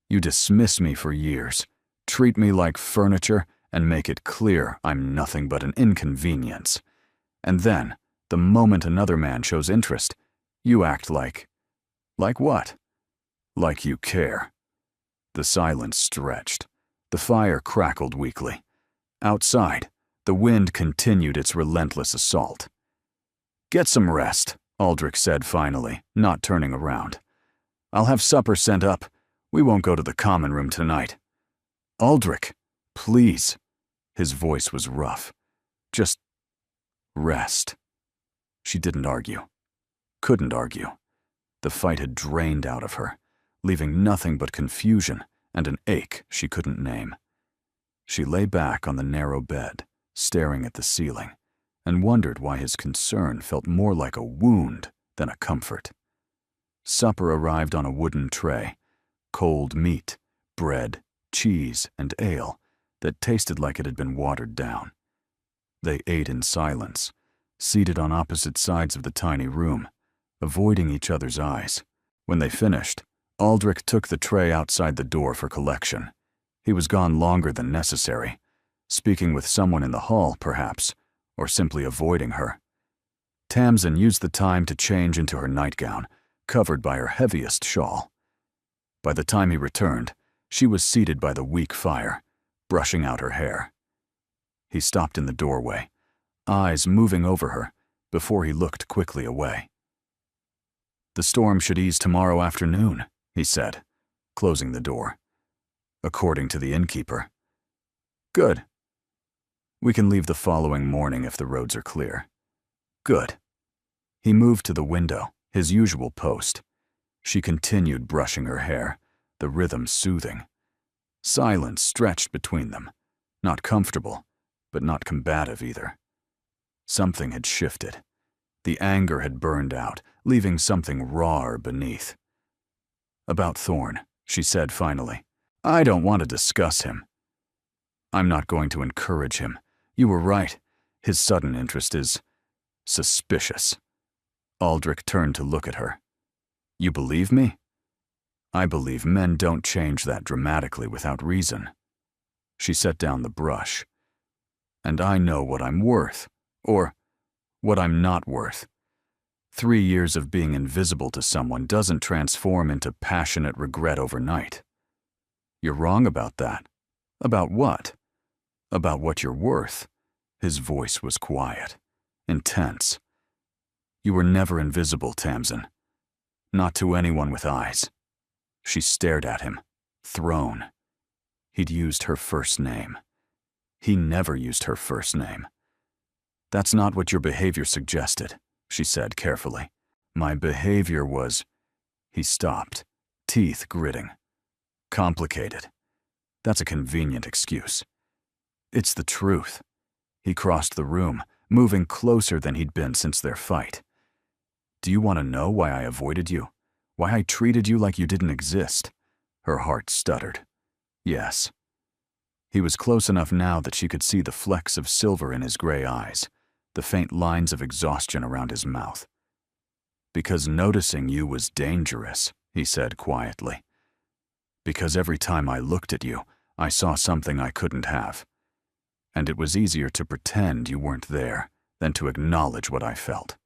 "You dismiss me for years, treat me like furniture, and make it clear I'm nothing but an inconvenience. And then, the moment another man shows interest, you act like what? Like you care." The silence stretched. The fire crackled weakly. Outside, the wind continued its relentless assault. "Get some rest," Aldrich said finally, not turning around. "I'll have supper sent up. We won't go to the common room tonight." "Aldrich, please." His voice was rough. "Just rest." She didn't argue. Couldn't argue. The fight had drained out of her, leaving nothing but confusion and an ache she couldn't name. She lay back on the narrow bed, staring at the ceiling, and wondered why his concern felt more like a wound than a comfort. Supper arrived on a wooden tray, cold meat, bread, cheese, and ale that tasted like it had been watered down. They ate in silence, seated on opposite sides of the tiny room, avoiding each other's eyes. When they finished, Aldrich took the tray outside the door for collection. He was gone longer than necessary, speaking with someone in the hall, perhaps, or simply avoiding her. Tamsin used the time to change into her nightgown, covered by her heaviest shawl. By the time he returned, she was seated by the weak fire, brushing out her hair. He stopped in the doorway, eyes moving over her, before he looked quickly away. "The storm should ease tomorrow afternoon," he said, closing the door. "According to the innkeeper." "Good. We can leave the following morning if the roads are clear." "Good." He moved to the window, his usual post. She continued brushing her hair, the rhythm soothing. Silence stretched between them, not comfortable, but not combative either. Something had shifted. The anger had burned out, leaving something rawer beneath. "About Thorne," she said finally. "I don't want to discuss him." "I'm not going to encourage him. You were right. His sudden interest is suspicious." Aldrich turned to look at her. "You believe me?" "I believe men don't change that dramatically without reason." She set down the brush. "And I know what I'm worth, or what I'm not worth. 3 years of being invisible to someone doesn't transform into passionate regret overnight." "You're wrong about that." "About what?" "About what you're worth." His voice was quiet, intense. "You were never invisible, Tamsin. Not to anyone with eyes." She stared at him, thrown. He'd used her first name. He never used her first name. "That's not what your behavior suggested," she said carefully. "My behavior was—" He stopped, teeth gritting. "Complicated. That's a convenient excuse." "It's the truth." He crossed the room, moving closer than he'd been since their fight. "Do you want to know why I avoided you? Why I treated you like you didn't exist?" Her heart stuttered. "Yes." He was close enough now that she could see the flecks of silver in his gray eyes, the faint lines of exhaustion around his mouth. "Because noticing you was dangerous," he said quietly. "Because every time I looked at you, I saw something I couldn't have. And it was easier to pretend you weren't there than to acknowledge what I felt."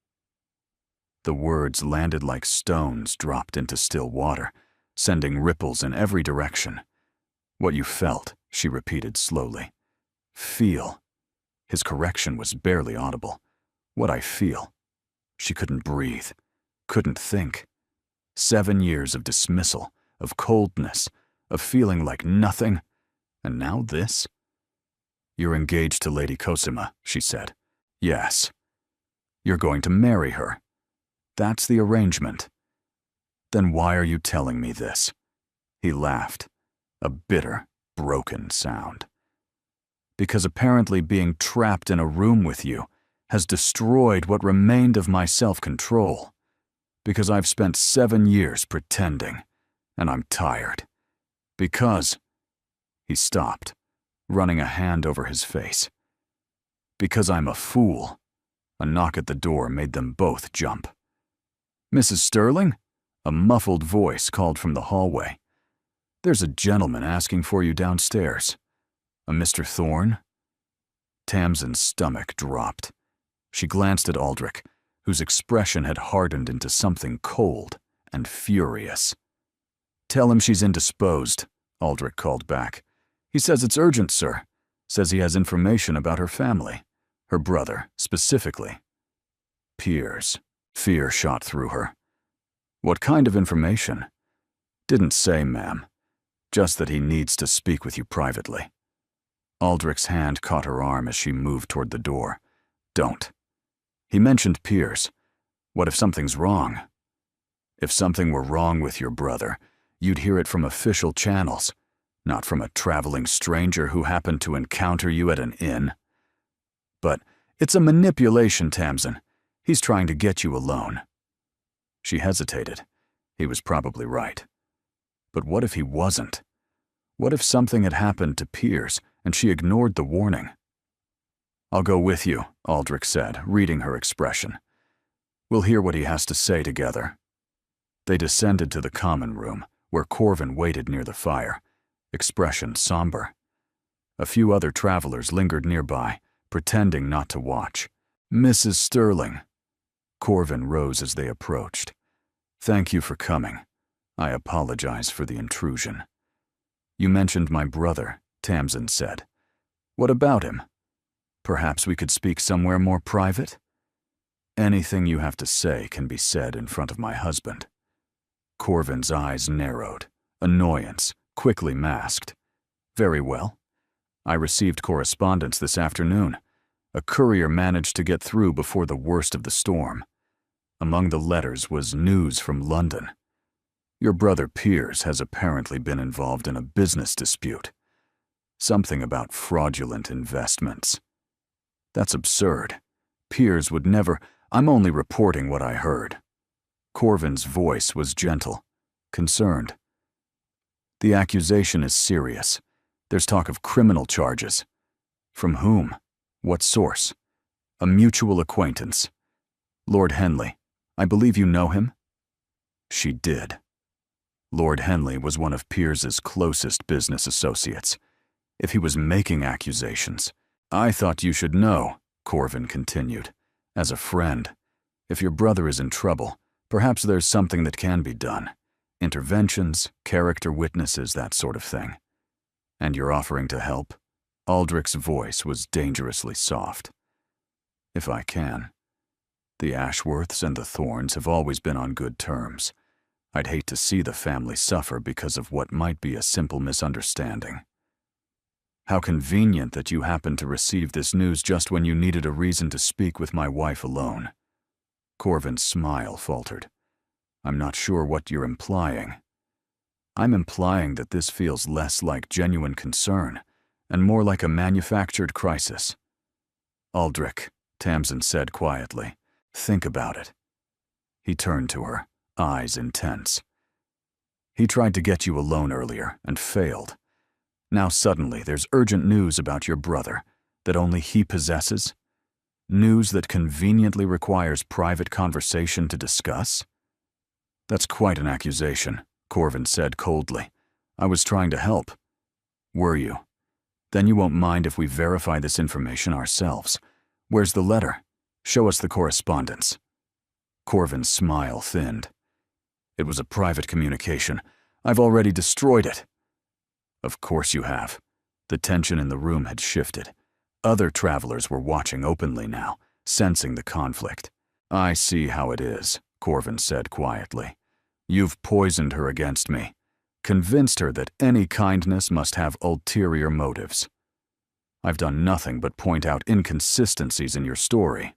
The words landed like stones dropped into still water, sending ripples in every direction. "What you felt," she repeated slowly. "Feel." His correction was barely audible. "What I feel." She couldn't breathe, couldn't think. 7 years of dismissal, of coldness, of feeling like nothing, and now this? "You're engaged to Lady Cosima," she said. "Yes." "You're going to marry her." "That's the arrangement." "Then why are you telling me this?" He laughed, a bitter, broken sound. "Because apparently being trapped in a room with you has destroyed what remained of my self-control. Because I've spent 7 years pretending, and I'm tired. Because—" He stopped, running a hand over his face. "Because I'm a fool. A knock at the door made them both jump. "Mrs. Sterling?" A muffled voice called from the hallway. "There's a gentleman asking for you downstairs." "A Mr. Thorne?" Tamsin's stomach dropped. She glanced at Aldrich, whose expression had hardened into something cold and furious. "Tell him she's indisposed," Aldrich called back. "He says it's urgent, sir. Says he has information about her family. Her brother, specifically." Piers. Fear shot through her. "What kind of information?" "Didn't say, ma'am. Just that he needs to speak with you privately." Aldrich's hand caught her arm as she moved toward the door. "Don't." "He mentioned Piers. What if something's wrong?" "If something were wrong with your brother, you'd hear it from official channels, not from a traveling stranger who happened to encounter you at an inn." "But it's a manipulation, Tamsin. He's trying to get you alone." She hesitated. He was probably right. But what if he wasn't? What if something had happened to Piers and she ignored the warning? "I'll go with you," Aldrich said, reading her expression. "We'll hear what he has to say together." They descended to the common room, where Corvin waited near the fire, expression somber. A few other travelers lingered nearby, pretending not to watch. "Mrs. Sterling." Corvin rose as they approached. "Thank you for coming. I apologize for the intrusion." "You mentioned my brother," Tamsin said. "What about him? Perhaps we could speak somewhere more private?" "Anything you have to say can be said in front of my husband." Corvin's eyes narrowed, annoyance quickly masked. "Very well. I received correspondence this afternoon. A courier managed to get through before the worst of the storm. Among the letters was news from London. Your brother Piers has apparently been involved in a business dispute. Something about fraudulent investments. That's absurd. Piers would never— I'm only reporting what I heard." Corvin's voice was gentle, concerned. "The accusation is serious. There's talk of criminal charges." "From whom? What source?" "A mutual acquaintance. Lord Henley. I believe you know him?" She did. Lord Henley was one of Piers's closest business associates. If he was making accusations— "I thought you should know," Corvin continued. "As a friend, if your brother is in trouble, perhaps there's something that can be done. Interventions, character witnesses, that sort of thing. And you're offering to help?" Aldrich's voice was dangerously soft. "If I can. The Ashworths and the Thornes have always been on good terms. I'd hate to see the family suffer because of what might be a simple misunderstanding." "How convenient that you happened to receive this news just when you needed a reason to speak with my wife alone." Corvin's smile faltered. "I'm not sure what you're implying." "I'm implying that this feels less like genuine concern and more like a manufactured crisis." "Aldrich," Tamsin said quietly, "think about it." He turned to her, eyes intense. "He tried to get you alone earlier and failed. Now suddenly there's urgent news about your brother that only he possesses? News that conveniently requires private conversation to discuss?" "That's quite an accusation," Corvin said coldly. "I was trying to help." "Were you? Then you won't mind if we verify this information ourselves. Where's the letter? Show us the correspondence." Corvin's smile thinned. "It was a private communication. I've already destroyed it." "Of course you have." The tension in the room had shifted. Other travelers were watching openly now, sensing the conflict. "I see how it is," Corvin said quietly. "You've poisoned her against me, convinced her that any kindness must have ulterior motives. I've done nothing but point out inconsistencies in your story."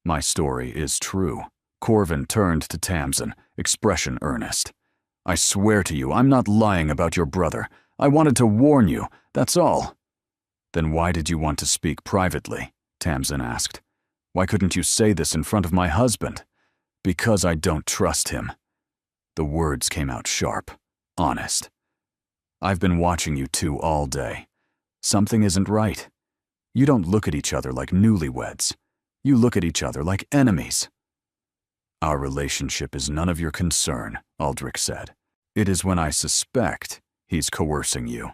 "My story is true." Corvin turned to Tamsin, expression earnest. "I swear to you, I'm not lying about your brother. I wanted to warn you, that's all." "Then why did you want to speak privately?" Tamsin asked. "Why couldn't you say this in front of my husband?" "Because I don't trust him." The words came out sharp, honest. "I've been watching you two all day. Something isn't right. You don't look at each other like newlyweds. You look at each other like enemies." "Our relationship is none of your concern," Aldrich said. "It is when I suspect he's coercing you."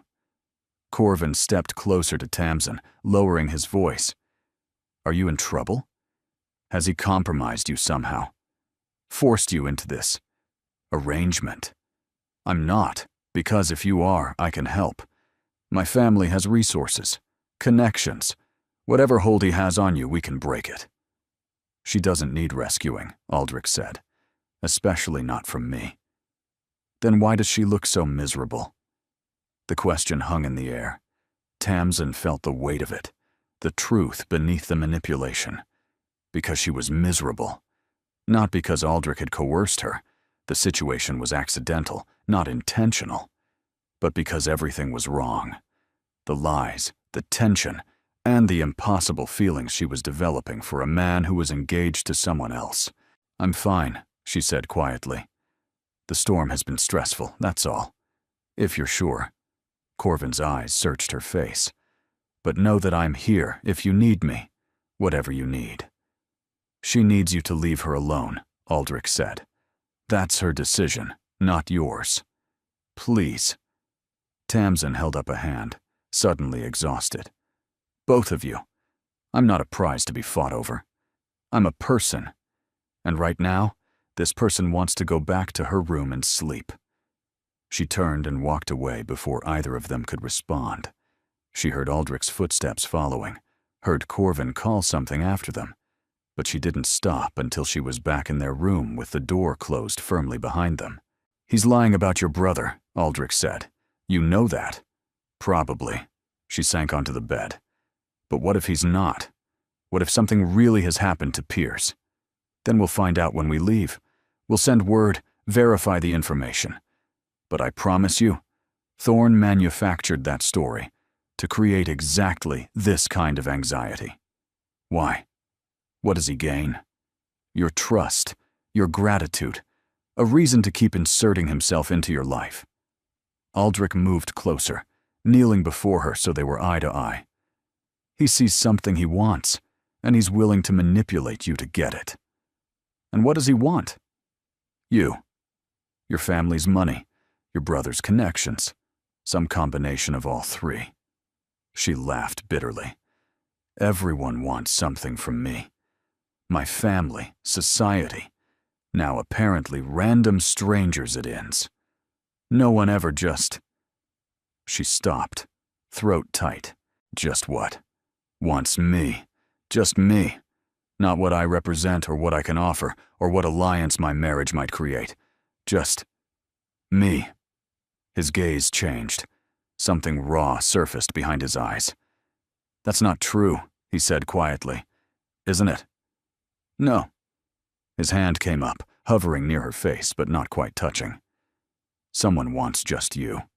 Corvin stepped closer to Tamsin, lowering his voice. "Are you in trouble? Has he compromised you somehow? Forced you into this arrangement?" "I'm not, because if you are, I can help. My family has resources, connections. Whatever hold he has on you, we can break it." "She doesn't need rescuing," Aldrich said. "Especially not from me." "Then why does she look so miserable?" The question hung in the air. Tamsin felt the weight of it, the truth beneath the manipulation. Because she was miserable. Not because Aldrich had coerced her. The situation was accidental, not intentional. But because everything was wrong. The lies, the tension, and the impossible feelings she was developing for a man who was engaged to someone else. "I'm fine," she said quietly. "The storm has been stressful, that's all. If you're sure." Corvin's eyes searched her face. "But know that I'm here if you need me, whatever you need." "She needs you to leave her alone," Aldrich said. "That's her decision, not yours. Please." Tamsin held up a hand, suddenly exhausted. "Both of you. I'm not a prize to be fought over. I'm a person. And right now, this person wants to go back to her room and sleep." She turned and walked away before either of them could respond. She heard Aldrich's footsteps following, heard Corvin call something after them, but she didn't stop until she was back in their room with the door closed firmly behind them. "He's lying about your brother," Aldrich said. "You know that." "Probably." She sank onto the bed. "But what if he's not? What if something really has happened to Pierce? Then we'll find out when we leave. We'll send word, verify the information. But I promise you, Thorne manufactured that story to create exactly this kind of anxiety. Why? What does he gain? Your trust, your gratitude, a reason to keep inserting himself into your life." Aldrich moved closer, kneeling before her so they were eye to eye. "He sees something he wants, and he's willing to manipulate you to get it." "And what does he want?" "You. Your family's money, your brother's connections, some combination of all three." She laughed bitterly. "Everyone wants something from me. My family, society, now apparently random strangers it ends. No one ever just..." She stopped, throat tight. "Just what? Wants me. Just me. Not what I represent or what I can offer or what alliance my marriage might create. Just me." His gaze changed. Something raw surfaced behind his eyes. "That's not true," he said quietly. "Isn't it?" "No." His hand came up, hovering near her face but not quite touching. "Someone wants just you.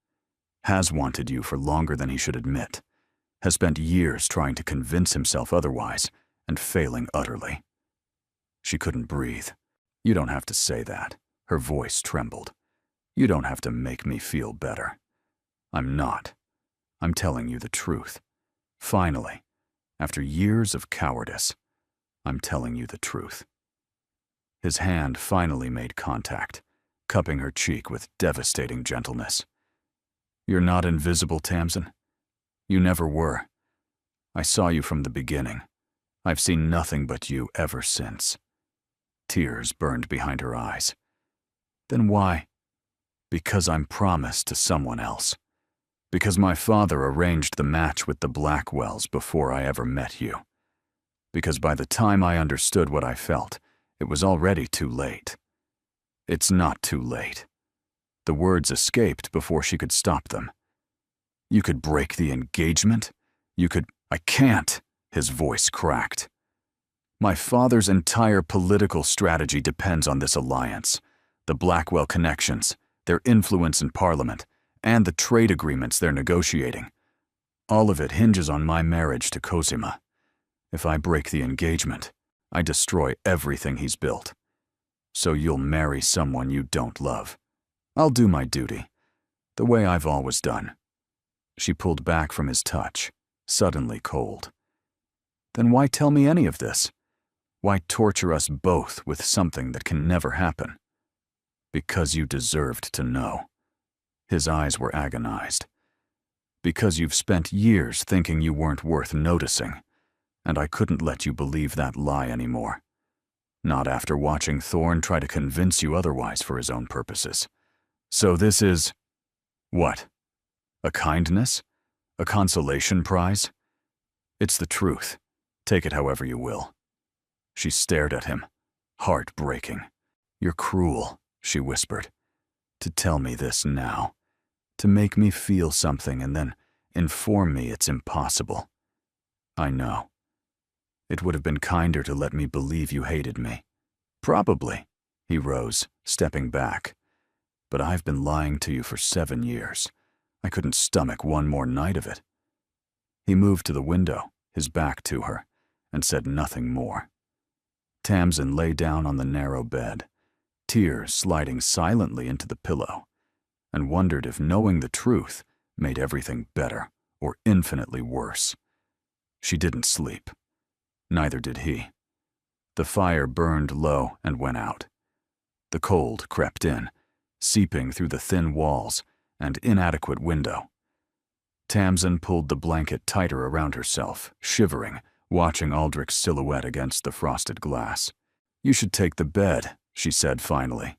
Has wanted you for longer than he should admit. Has spent years trying to convince himself otherwise and failing utterly." She couldn't breathe. "You don't have to say that." Her voice trembled. "You don't have to make me feel better. I'm not. I'm telling you the truth. Finally, after years of cowardice, I'm telling you the truth." His hand finally made contact, cupping her cheek with devastating gentleness. "You're not invisible, Tamsin. You never were. I saw you from the beginning. I've seen nothing but you ever since." Tears burned behind her eyes. "Then why?" "Because I'm promised to someone else. Because my father arranged the match with the Blackwells before I ever met you. Because by the time I understood what I felt, it was already too late." "It's not too late." The words escaped before she could stop them. "You could break the engagement? You could..." "I can't," his voice cracked. "My father's entire political strategy depends on this alliance. The Blackwell connections, their influence in Parliament, and the trade agreements they're negotiating. All of it hinges on my marriage to Cosima. If I break the engagement, I destroy everything he's built. So you'll marry someone you don't love. I'll do my duty, the way I've always done." She pulled back from his touch, suddenly cold. "Then why tell me any of this? Why torture us both with something that can never happen? Because you deserved to know. His eyes were agonized. Because you've spent years thinking you weren't worth noticing, and I couldn't let you believe that lie anymore. Not after watching Thorn try to convince you otherwise for his own purposes. So this is… what? A kindness? A consolation prize? It's the truth. Take it however you will. She stared at him, heartbreaking. You're cruel, she whispered. To tell me this now. To make me feel something and then inform me it's impossible. I know. It would have been kinder to let me believe you hated me. Probably. He rose, stepping back. But I've been lying to you for 7 years. I couldn't stomach one more night of it. He moved to the window, his back to her, and said nothing more. Tamsin lay down on the narrow bed, tears sliding silently into the pillow, and wondered if knowing the truth made everything better or infinitely worse. She didn't sleep. Neither did he. The fire burned low and went out. The cold crept in, seeping through the thin walls and inadequate window. Tamsin pulled the blanket tighter around herself, shivering, watching Aldrich's silhouette against the frosted glass. You should take the bed, she said finally.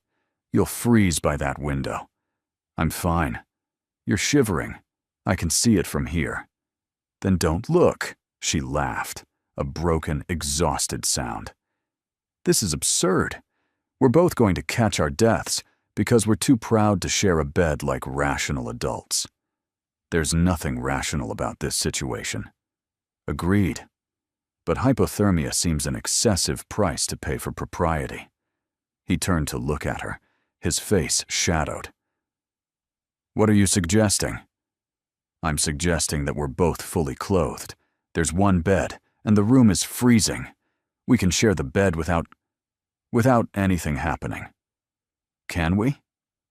You'll freeze by that window. I'm fine. You're shivering. I can see it from here. Then don't look, she laughed, a broken, exhausted sound. This is absurd. We're both going to catch our deaths because we're too proud to share a bed like rational adults. There's nothing rational about this situation. Agreed. But hypothermia seems an excessive price to pay for propriety. He turned to look at her, his face shadowed. What are you suggesting? I'm suggesting that we're both fully clothed. There's one bed, and the room is freezing. We can share the bed without anything happening. Can we?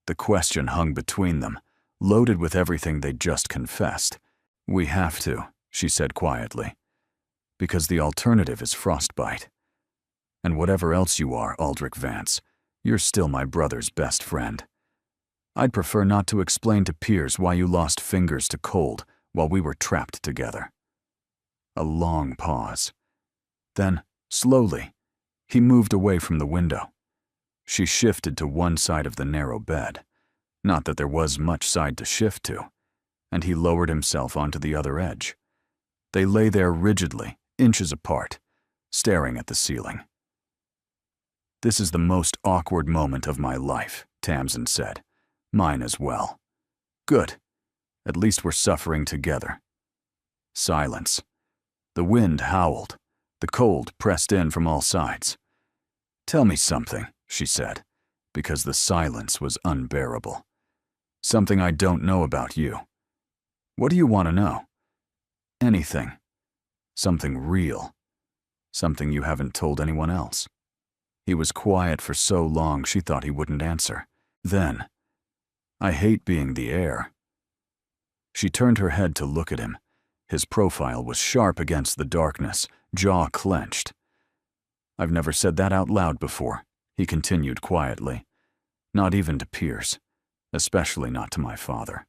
The question hung between them, loaded with everything they'd just confessed. We have to, she said quietly, because the alternative is frostbite. And whatever else you are, Aldrich Vance, you're still my brother's best friend. I'd prefer not to explain to Piers why you lost fingers to cold while we were trapped together. A long pause. Then, slowly, he moved away from the window. She shifted to one side of the narrow bed. Not that there was much side to shift to, and he lowered himself onto the other edge. They lay there rigidly, inches apart, staring at the ceiling. This is the most awkward moment of my life, Tamsin said. Mine as well. Good. At least we're suffering together. Silence. The wind howled. The cold pressed in from all sides. Tell me something, she said, because the silence was unbearable. Something I don't know about you. What do you want to know? Anything. Something real. Something you haven't told anyone else. He was quiet for so long she thought he wouldn't answer. Then, I hate being the heir. She turned her head to look at him. His profile was sharp against the darkness, jaw clenched. I've never said that out loud before, he continued quietly. Not even to Piers, especially not to my father.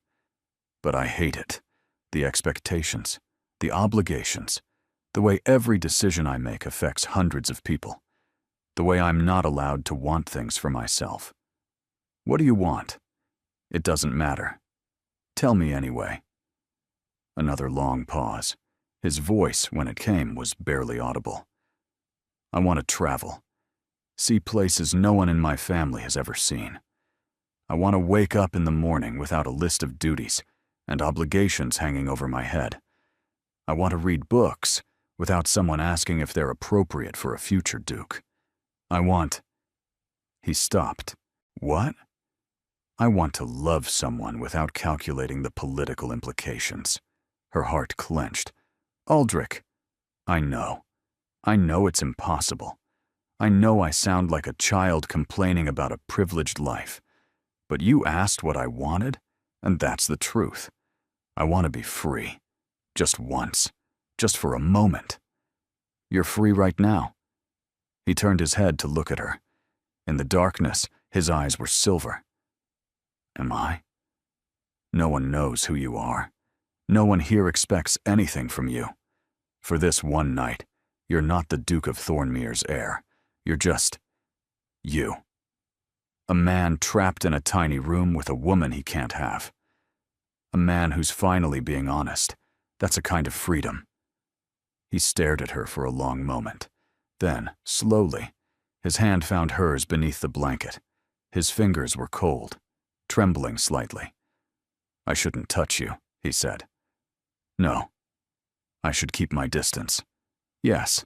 But I hate it. The expectations, the obligations, the way every decision I make affects hundreds of people, the way I'm not allowed to want things for myself. What do you want? It doesn't matter. Tell me anyway. Another long pause. His voice, when it came, was barely audible. I want to travel. See places no one in my family has ever seen. I want to wake up in the morning without a list of duties and obligations hanging over my head. I want to read books without someone asking if they're appropriate for a future Duke. I want… He stopped. What? I want to love someone without calculating the political implications. Her heart clenched. Aldrich, I know it's impossible. I know I sound like a child complaining about a privileged life. But you asked what I wanted, and that's the truth. I want to be free. Just once. Just for a moment. You're free right now. He turned his head to look at her. In the darkness, his eyes were silver. Am I? No one knows who you are. No one here expects anything from you. For this one night, you're not the Duke of Thornmere's heir. You're just you. A man trapped in a tiny room with a woman he can't have. A man who's finally being honest. That's a kind of freedom. He stared at her for a long moment. Then, slowly, his hand found hers beneath the blanket. His fingers were cold, trembling slightly. I shouldn't touch you, he said. No. I should keep my distance. Yes.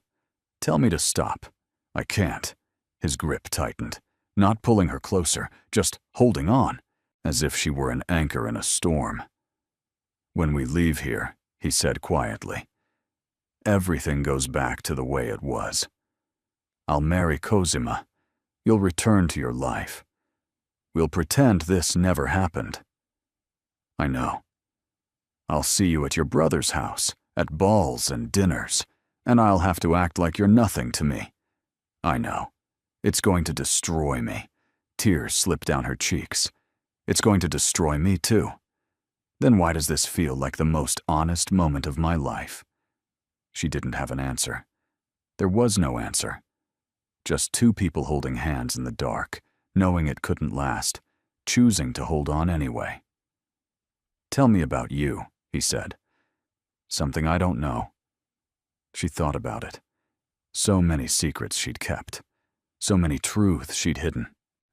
Tell me to stop. I can't. His grip tightened, not pulling her closer, just holding on, as if she were an anchor in a storm. When we leave here, he said quietly, everything goes back to the way it was. I'll marry Cosima. You'll return to your life. We'll pretend this never happened. I know. I'll see you at your brother's house, at balls and dinners, and I'll have to act like you're nothing to me. I know. It's going to destroy me. Tears slipped down her cheeks. It's going to destroy me too. Then why does this feel like the most honest moment of my life? She didn't have an answer. There was no answer. Just two people holding hands in the dark, knowing it couldn't last, choosing to hold on anyway. Tell me about you, he said. Something I don't know. She thought about it. So many secrets she'd kept. So many truths she'd hidden.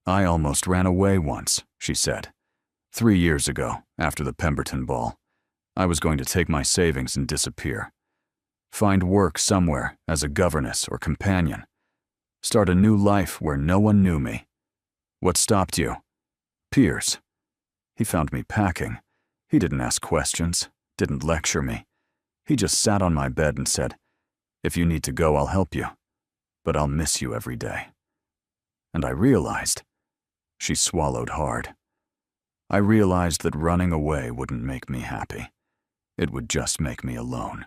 I almost ran away once, she said. 3 years ago, after the Pemberton ball. I was going to take my savings and disappear. Find work somewhere as a governess or companion. Start a new life where no one knew me. What stopped you? Piers. He found me packing. He didn't ask questions, didn't lecture me. He just sat on my bed and said, if you need to go, I'll help you. But I'll miss you every day. And I realized. She swallowed hard. I realized that running away wouldn't make me happy. It would just make me alone.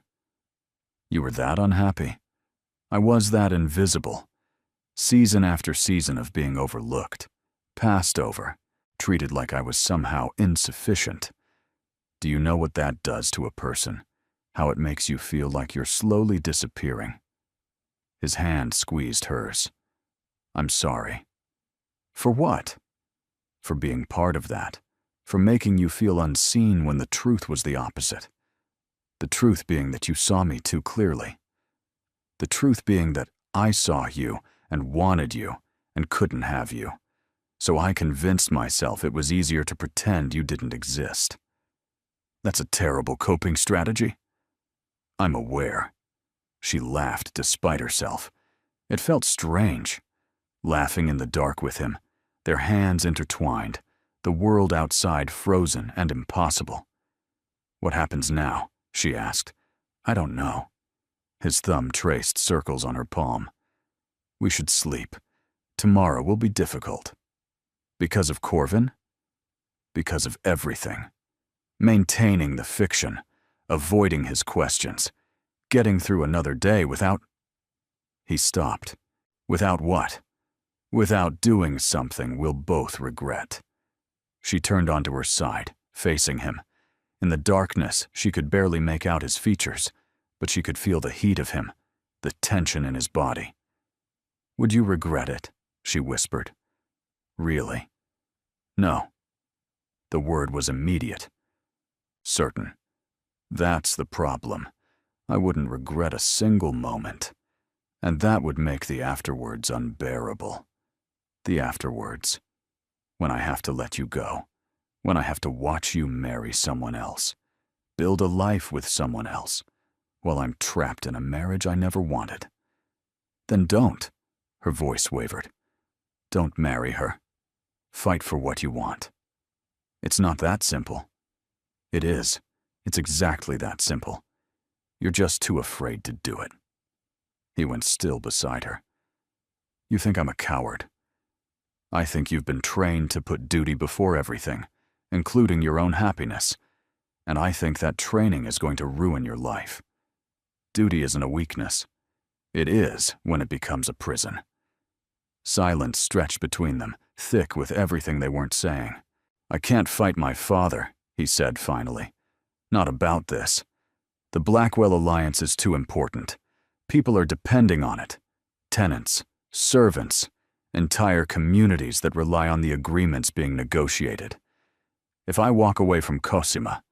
You were that unhappy? I was that invisible. Season after season of being overlooked, passed over, treated like I was somehow insufficient. Do you know what that does to a person? How it makes you feel like you're slowly disappearing? His hand squeezed hers. I'm sorry. For what? For being part of that. For making you feel unseen when the truth was the opposite. The truth being that you saw me too clearly. The truth being that I saw you and wanted you and couldn't have you. So I convinced myself it was easier to pretend you didn't exist. That's a terrible coping strategy. I'm aware. She laughed despite herself. It felt strange. Laughing in the dark with him, their hands intertwined, the world outside frozen and impossible. What happens now? She asked. I don't know. His thumb traced circles on her palm. We should sleep. Tomorrow will be difficult. Because of Corvin? Because of everything. Maintaining the fiction, avoiding his questions, getting through another day without... He stopped. Without what? Without doing something we'll both regret. She turned onto her side, facing him. In the darkness, she could barely make out his features, but she could feel the heat of him, the tension in his body. Would you regret it? She whispered. Really? No. The word was immediate. Certain. That's the problem. I wouldn't regret a single moment. And that would make the afterwards unbearable. The afterwards. When I have to let you go. When I have to watch you marry someone else. Build a life with someone else. While I'm trapped in a marriage I never wanted. Then don't. Her voice wavered. Don't marry her. Fight for what you want. It's not that simple. It is. It's exactly that simple. You're just too afraid to do it. He went still beside her. You think I'm a coward. I think you've been trained to put duty before everything, including your own happiness, and I think that training is going to ruin your life. Duty isn't a weakness. It is when it becomes a prison. Silence stretched between them, thick with everything they weren't saying. "I can't fight my father," he said finally. "Not about this. The Blackwell Alliance is too important. People are depending on it. Tenants, servants, entire communities that rely on the agreements being negotiated. If I walk away from Cosima,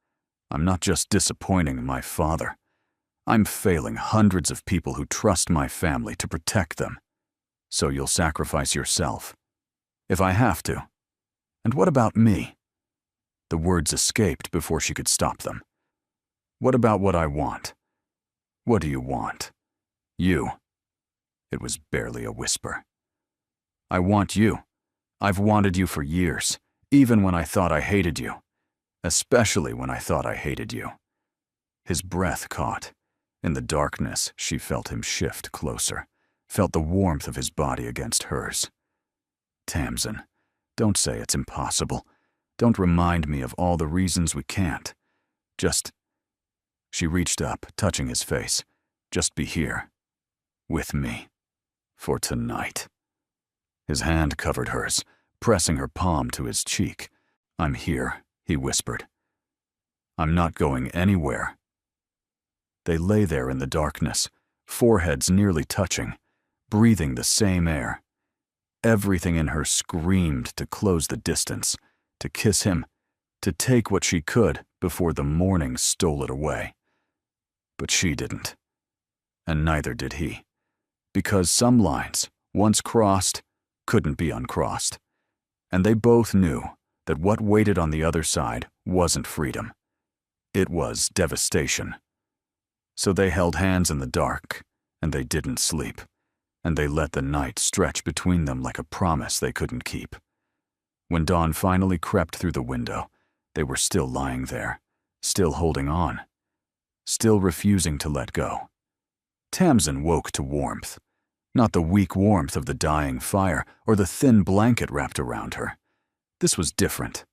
I'm not just disappointing my father. I'm failing hundreds of people who trust my family to protect them. So you'll sacrifice yourself. If I have to. And what about me?" The words escaped before she could stop them. "What about what I want? What do you want? You." It was barely a whisper. "I want you. I've wanted you for years, even when I thought I hated you. Especially when I thought I hated you." His breath caught. In the darkness, she felt him shift closer, felt the warmth of his body against hers. "Tamsin, don't say it's impossible. Don't remind me of all the reasons we can't. Just—" She reached up, touching his face. "Just be here. With me. For tonight." His hand covered hers, pressing her palm to his cheek. "I'm here," he whispered. "I'm not going anywhere." They lay there in the darkness, foreheads nearly touching, breathing the same air. Everything in her screamed to close the distance, to kiss him, to take what she could before the morning stole it away. But she didn't. And neither did he. Because some lines, once crossed, couldn't be uncrossed. And they both knew that what waited on the other side wasn't freedom. It was devastation. So they held hands in the dark, and they didn't sleep, and they let the night stretch between them like a promise they couldn't keep. When dawn finally crept through the window, they were still lying there, still holding on, still refusing to let go. Tamsin woke to warmth, not the weak warmth of the dying fire or the thin blanket wrapped around her. This was different,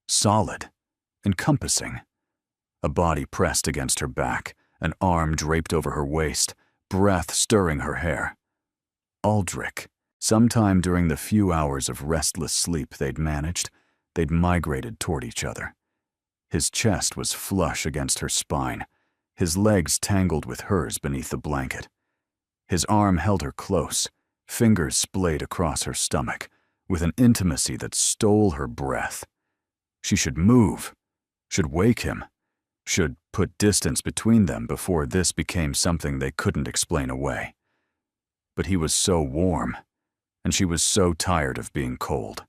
solid, encompassing. A body pressed against her back, an arm draped over her waist, breath stirring her hair. Aldrich. Sometime during the few hours of restless sleep they'd managed, they'd migrated toward each other. His chest was flush against her spine, his legs tangled with hers beneath the blanket. His arm held her close, fingers splayed across her stomach, with an intimacy that stole her breath. She should move, should wake him, should put distance between them before this became something they couldn't explain away. But he was so warm, and she was so tired of being cold.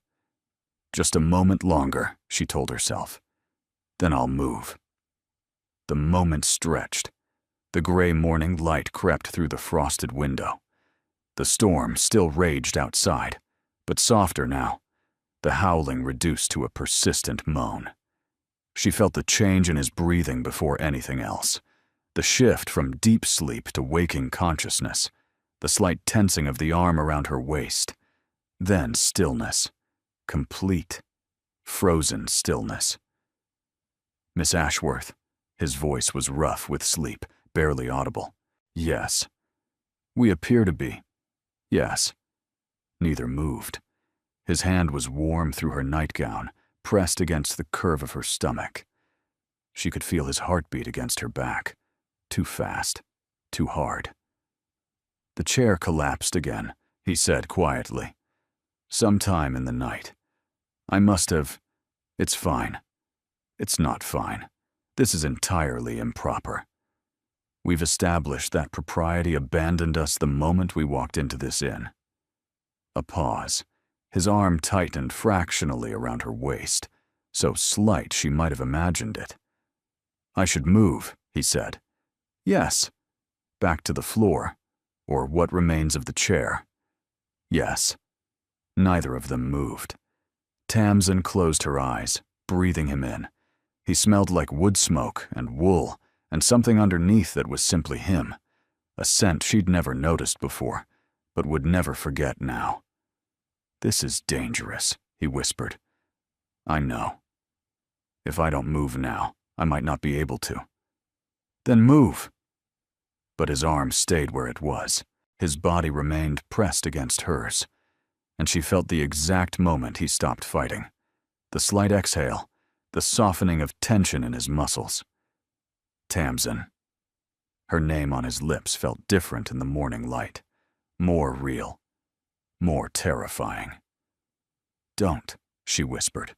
Just a moment longer, she told herself. Then I'll move. The moment stretched. The gray morning light crept through the frosted window. The storm still raged outside, but softer now, the howling reduced to a persistent moan. She felt the change in his breathing before anything else, the shift from deep sleep to waking consciousness, the slight tensing of the arm around her waist. Then stillness, complete, frozen stillness. "Miss Ashworth," his voice was rough with sleep, barely audible. "Yes." "We appear to be." "Yes." Neither moved. His hand was warm through her nightgown, pressed against the curve of her stomach. She could feel his heartbeat against her back. Too fast, too hard. The chair collapsed again, he said quietly. "Sometime in the night. I must have... It's fine. It's not fine. This is entirely improper. We've established that propriety abandoned us the moment we walked into this inn." A pause. His arm tightened fractionally around her waist, so slight she might have imagined it. "I should move," he said. "Yes." "Back to the floor, or what remains of the chair." "Yes." Neither of them moved. Tamsin closed her eyes, breathing him in. He smelled like wood smoke and wool, and something underneath that was simply him, a scent she'd never noticed before, but would never forget now. "This is dangerous," he whispered. "I know. If I don't move now, I might not be able to." "Then move." But his arm stayed where it was. His body remained pressed against hers. and she felt the exact moment he stopped fighting. The slight exhale, the softening of tension in his muscles. Tamsin. Her name on his lips felt different in the morning light, more real, more terrifying. "Don't," she whispered.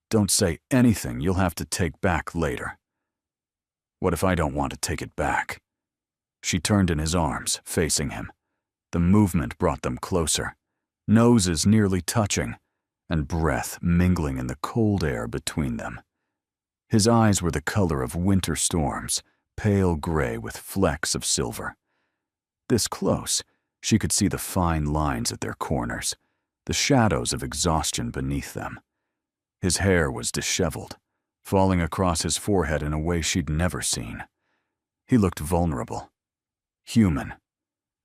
"Don't say anything you'll have to take back later." "What if I don't want to take it back?" She turned in his arms, facing him. The movement brought them closer, noses nearly touching, and breath mingling in the cold air between them. His eyes were the color of winter storms, pale gray with flecks of silver. This close, she could see the fine lines at their corners, the shadows of exhaustion beneath them. His hair was disheveled, falling across his forehead in a way she'd never seen. He looked vulnerable, human,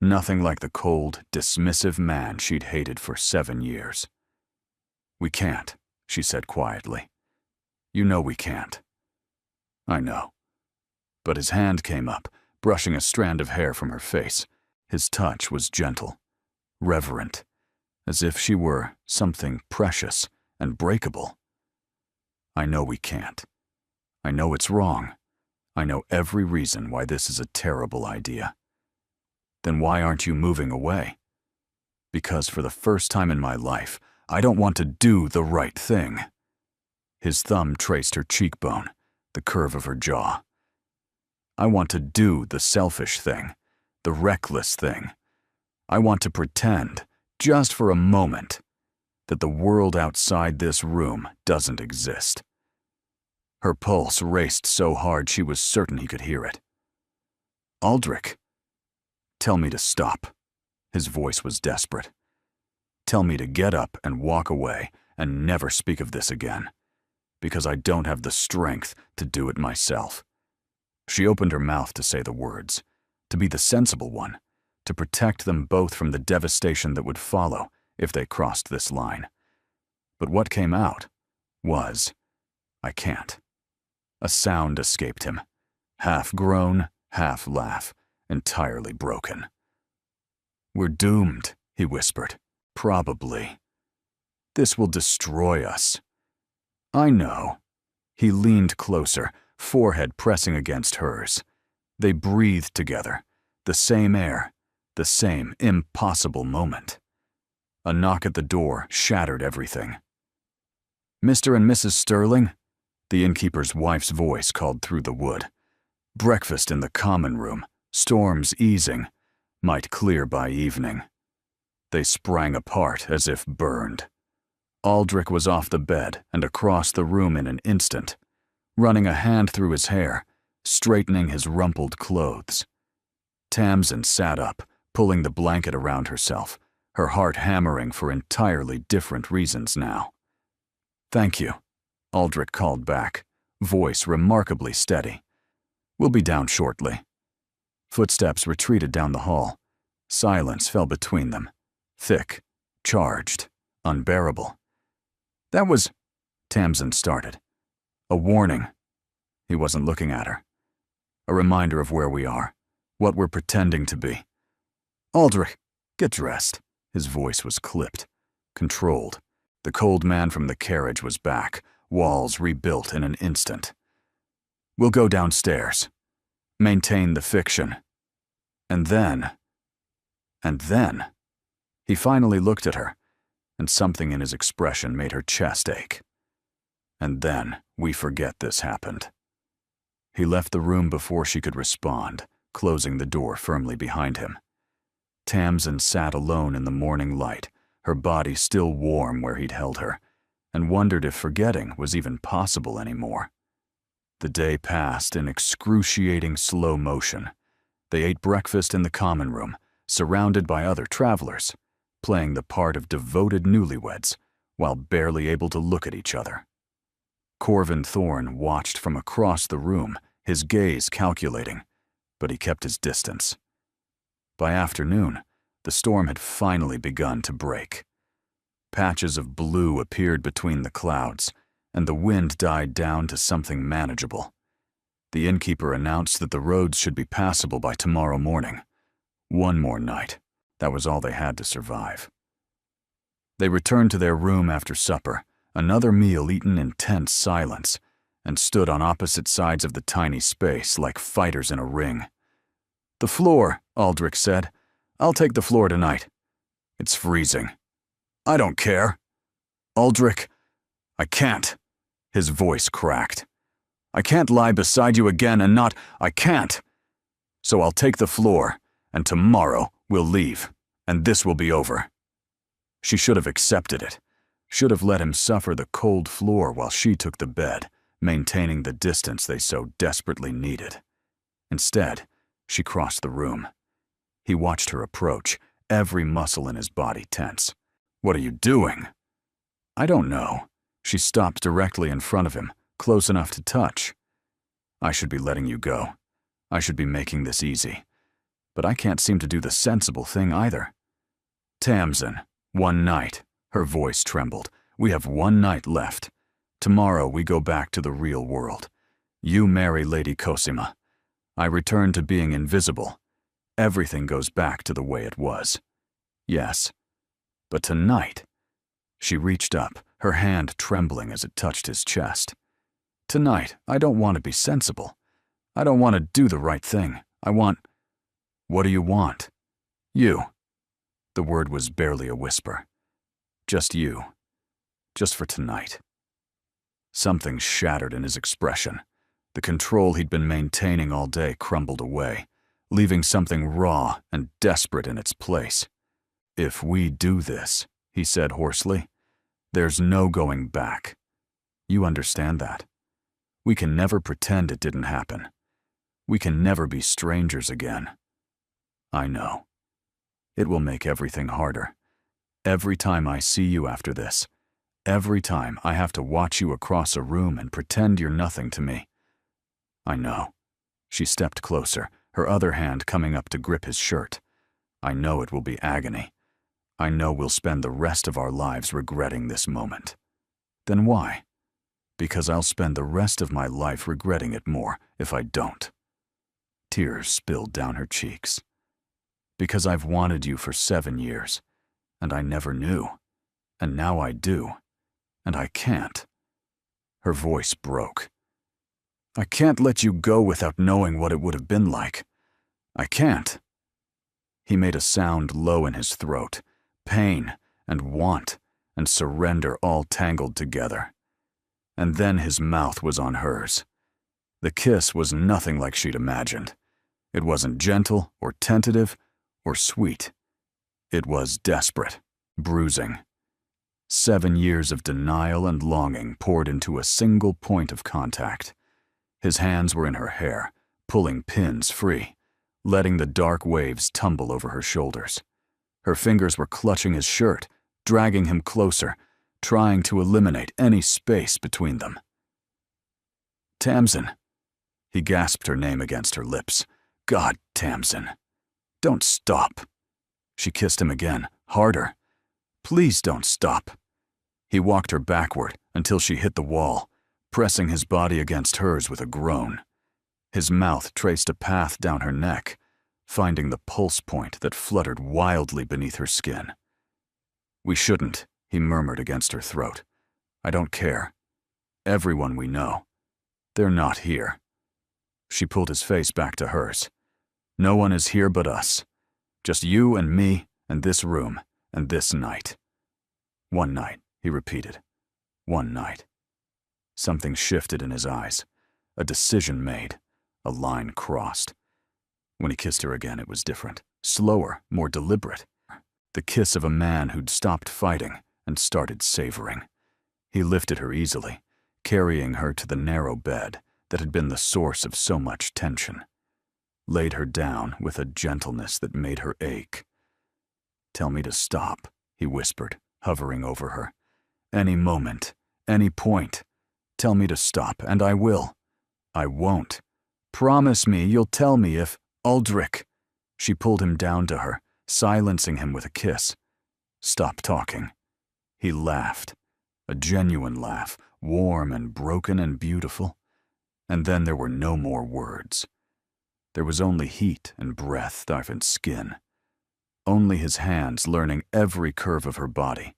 nothing like the cold, dismissive man she'd hated for 7 years. "We can't," she said quietly. "You know we can't." "I know." But his hand came up, brushing a strand of hair from her face. His touch was gentle, reverent, as if she were something precious and breakable. "I know we can't. I know it's wrong. I know every reason why this is a terrible idea." "Then why aren't you moving away?" "Because for the first time in my life, I don't want to do the right thing." His thumb traced her cheekbone, the curve of her jaw. "I want to do the selfish thing, the reckless thing. I want to pretend, just for a moment, that the world outside this room doesn't exist." Her pulse raced so hard she was certain he could hear it. "Aldrich, tell me to stop." His voice was desperate. "Tell me to get up and walk away and never speak of this again, because I don't have the strength to do it myself." She opened her mouth to say the words, to be the sensible one, to protect them both from the devastation that would follow if they crossed this line. But what came out was, "I can't." A sound escaped him, half groan, half laugh, entirely broken. "We're doomed," he whispered. "Probably. This will destroy us." "I know." He leaned closer, forehead pressing against hers. They breathed together, the same air, the same impossible moment. A knock at the door shattered everything. "Mr. and Mrs. Sterling?" The innkeeper's wife's voice called through the wood. "Breakfast in the common room, storms easing, might clear by evening." They sprang apart as if burned. Aldrich was off the bed and across the room in an instant, running a hand through his hair, straightening his rumpled clothes. Tamsin sat up, pulling the blanket around herself, her heart hammering for entirely different reasons now. "Thank you," Aldrich called back, voice remarkably steady. "We'll be down shortly." Footsteps retreated down the hall. Silence fell between them, thick, charged, unbearable. "That was—" Tamsin started. "A warning." He wasn't looking at her. "A reminder of where we are, what we're pretending to be." "Aldrich, get dressed." His voice was clipped, controlled. The cold man from the carriage was back, walls rebuilt in an instant. "We'll go downstairs. Maintain the fiction. And then..." He finally looked at her, and something in his expression made her chest ache. "And then we forget this happened." He left the room before she could respond, closing the door firmly behind him. Tamsin sat alone in the morning light, her body still warm where he'd held her, and wondered if forgetting was even possible anymore. The day passed in excruciating slow motion. They ate breakfast in the common room, surrounded by other travelers, playing the part of devoted newlyweds, while barely able to look at each other. Corvin Thorne watched from across the room, his gaze calculating, but he kept his distance. By afternoon, the storm had finally begun to break. Patches of blue appeared between the clouds, and the wind died down to something manageable. The innkeeper announced that the roads should be passable by tomorrow morning. One more night. That was all they had to survive. They returned to their room after supper, another meal eaten in tense silence, and stood on opposite sides of the tiny space like fighters in a ring. "The floor," Aldrich said. "I'll take the floor tonight. It's freezing." "I don't care." "Aldrich, I can't." His voice cracked. "I can't lie beside you again and not— I can't. So I'll take the floor, and tomorrow we'll leave, and this will be over." She should have accepted it, should have let him suffer the cold floor while she took the bed, maintaining the distance they so desperately needed. Instead, she crossed the room. He watched her approach, every muscle in his body tense. "What are you doing?" "I don't know." She stopped directly in front of him, close enough to touch. "I should be letting you go. I should be making this easy. But I can't seem to do the sensible thing either." "Tamsin, one night." Her voice trembled. "We have one night left. Tomorrow we go back to the real world. You marry Lady Cosima. I return to being invisible. Everything goes back to the way it was. Yes. But tonight—" She reached up, her hand trembling as it touched his chest. "Tonight, I don't want to be sensible. I don't want to do the right thing. I want—" "What do you want?" "You." The word was barely a whisper. "Just you. Just for tonight." Something shattered in his expression. The control he'd been maintaining all day crumbled away, leaving something raw and desperate in its place. "If we do this," he said hoarsely, "there's no going back. You understand that? We can never pretend it didn't happen. We can never be strangers again." "I know. It will make everything harder. Every time I see you after this, every time I have to watch you across a room and pretend you're nothing to me." "I know." She stepped closer, her other hand coming up to grip his shirt. "I know it will be agony. I know we'll spend the rest of our lives regretting this moment." "Then why?" "Because I'll spend the rest of my life regretting it more if I don't." Tears spilled down her cheeks. "Because I've wanted you for 7 years, and I never knew, and now I do, and I can't." Her voice broke. "I can't let you go without knowing what it would have been like. I can't." He made a sound low in his throat, pain and want and surrender all tangled together. And then his mouth was on hers. The kiss was nothing like she'd imagined. It wasn't gentle or tentative or sweet. It was desperate, bruising. 7 years of denial and longing poured into a single point of contact. His hands were in her hair, pulling pins free, letting the dark waves tumble over her shoulders. Her fingers were clutching his shirt, dragging him closer, trying to eliminate any space between them. "Tamsin." He gasped her name against her lips. "God, Tamsin. Don't stop." She kissed him again, harder. "Please don't stop." He walked her backward until she hit the wall, pressing his body against hers with a groan. His mouth traced a path down her neck, finding the pulse point that fluttered wildly beneath her skin. "We shouldn't," he murmured against her throat. "I don't care. Everyone we know. They're not here." She pulled his face back to hers. "No one is here but us. Just you and me and this room and this night." "One night," he repeated. "One night." Something shifted in his eyes. A decision made. A line crossed. When he kissed her again, it was different. Slower, more deliberate. The kiss of a man who'd stopped fighting and started savoring. He lifted her easily, carrying her to the narrow bed that had been the source of so much tension. Laid her down with a gentleness that made her ache. "Tell me to stop," he whispered, hovering over her. "Any moment, any point. Tell me to stop, and I will. I won't. Promise me you'll tell me if—" "Aldrich." She pulled him down to her, silencing him with a kiss. "Stop talking." He laughed. A genuine laugh, warm and broken and beautiful. And then there were no more words. There was only heat and breath darkened skin. Only his hands learning every curve of her body,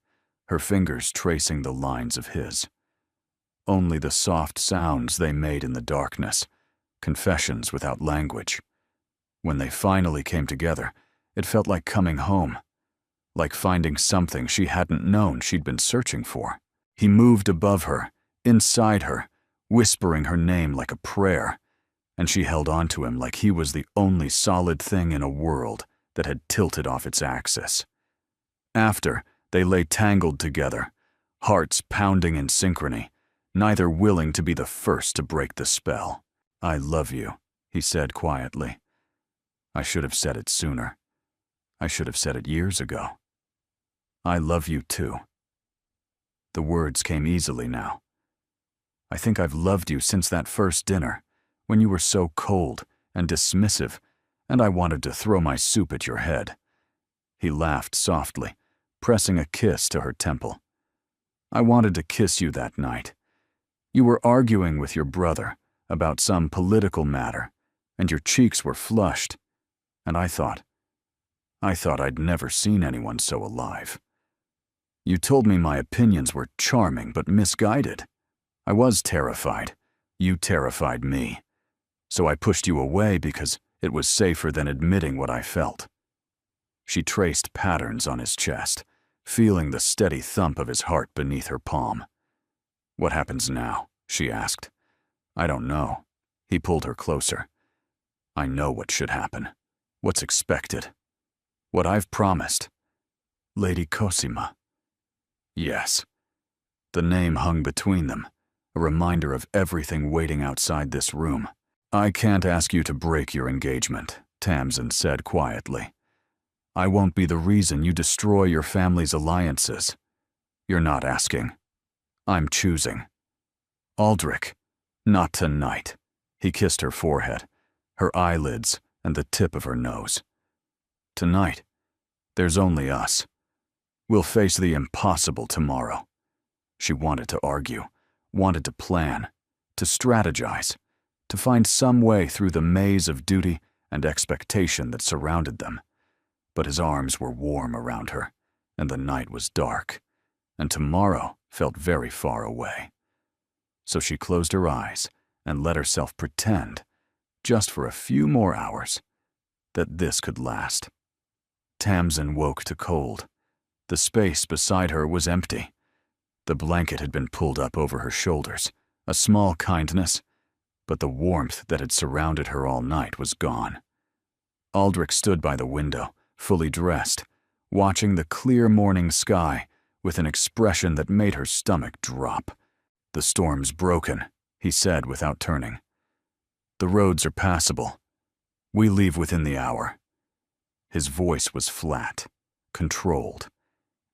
her fingers tracing the lines of his. Only the soft sounds they made in the darkness, confessions without language. When they finally came together, it felt like coming home, like finding something she hadn't known she'd been searching for. He moved above her, inside her, whispering her name like a prayer, and she held on to him like he was the only solid thing in a world that had tilted off its axis. After, they lay tangled together, hearts pounding in synchrony, neither willing to be the first to break the spell. "I love you," he said quietly. "I should have said it sooner. I should have said it years ago. I love you too." The words came easily now. "I think I've loved you since that first dinner, when you were so cold and dismissive, and I wanted to throw my soup at your head." He laughed softly, pressing a kiss to her temple. "I wanted to kiss you that night. You were arguing with your brother about some political matter, and your cheeks were flushed, and I thought I'd never seen anyone so alive. You told me my opinions were charming but misguided. I was terrified. You terrified me. So I pushed you away because it was safer than admitting what I felt." She traced patterns on his chest, feeling the steady thump of his heart beneath her palm. "What happens now?" she asked. "I don't know." He pulled her closer. "I know what should happen, what's expected, what I've promised. Lady Cosima." Yes. The name hung between them, a reminder of everything waiting outside this room. "I can't ask you to break your engagement," Tamsin said quietly. "I won't be the reason you destroy your family's alliances. You're not asking. I'm choosing. Aldrich, not tonight." He kissed her forehead, her eyelids, and the tip of her nose. "Tonight, there's only us. We'll face the impossible tomorrow." She wanted to argue, wanted to plan, to strategize, to find some way through the maze of duty and expectation that surrounded them. But his arms were warm around her, and the night was dark, and tomorrow felt very far away. So she closed her eyes and let herself pretend, just for a few more hours, that this could last. Tamsin woke to cold. The space beside her was empty. The blanket had been pulled up over her shoulders, a small kindness, but the warmth that had surrounded her all night was gone. Aldrich stood by the window, fully dressed, watching the clear morning sky with an expression that made her stomach drop. "The storm's broken," he said without turning. "The roads are passable. We leave within the hour." His voice was flat, controlled.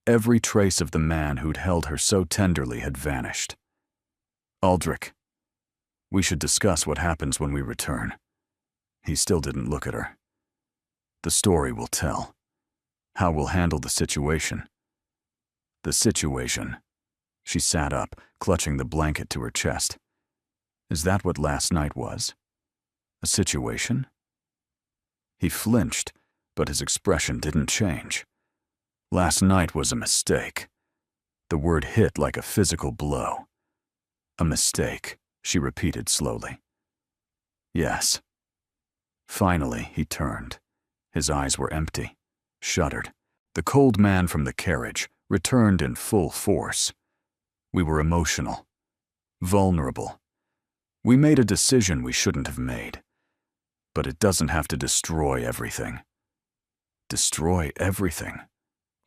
Every trace of the man who'd held her so tenderly had vanished. "Aldrich, we should discuss what happens when we return." He still didn't look at her. "The story will tell. How we'll handle the situation." "The situation." She sat up, clutching the blanket to her chest. "Is that what last night was? A situation?" He flinched, but his expression didn't change. "Last night was a mistake." The word hit like a physical blow. "A mistake," she repeated slowly. "Yes." Finally, he turned. His eyes were empty, shuttered. The cold man from the carriage returned in full force. "We were emotional, vulnerable. We made a decision we shouldn't have made. But it doesn't have to destroy everything." "Destroy everything?"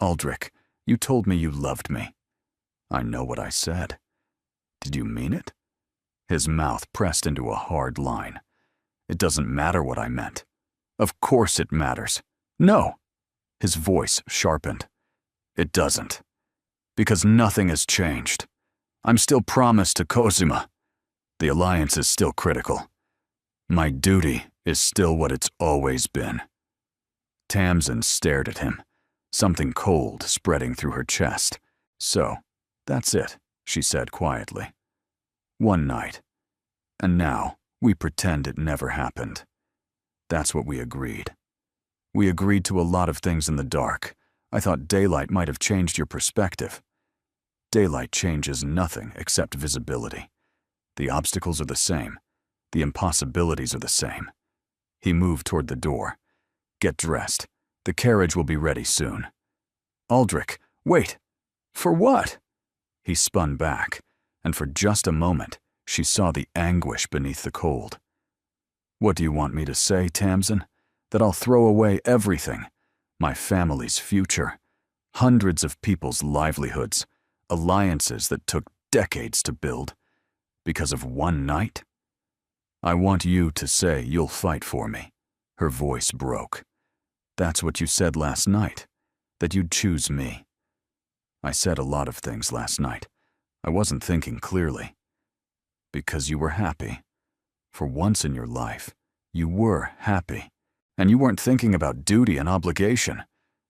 "Aldrich, you told me you loved me." "I know what I said." "Did you mean it?" His mouth pressed into a hard line. "It doesn't matter what I meant." "Of course it matters." "No." His voice sharpened. "It doesn't. Because nothing has changed. I'm still promised to Cosima. The alliance is still critical. My duty is still what it's always been." Tamsin stared at him, something cold spreading through her chest. "So, that's it," she said quietly. "One night. And now we pretend it never happened. That's what we agreed. We agreed to a lot of things in the dark. I thought daylight might have changed your perspective. Daylight changes nothing except visibility. The obstacles are the same. The impossibilities are the same. He moved toward the door. Get dressed. The carriage will be ready soon. Aldrich, wait! For what? He spun back, and for just a moment, she saw the anguish beneath the cold. What do you want me to say, Tamsin? That I'll throw away everything. My family's future. Hundreds of people's livelihoods. Alliances that took decades to build. Because of one night? I want you to say you'll fight for me. Her voice broke. That's what you said last night. That you'd choose me. I said a lot of things last night. I wasn't thinking clearly. Because you were happy. For once in your life, you were happy. And you weren't thinking about duty and obligation.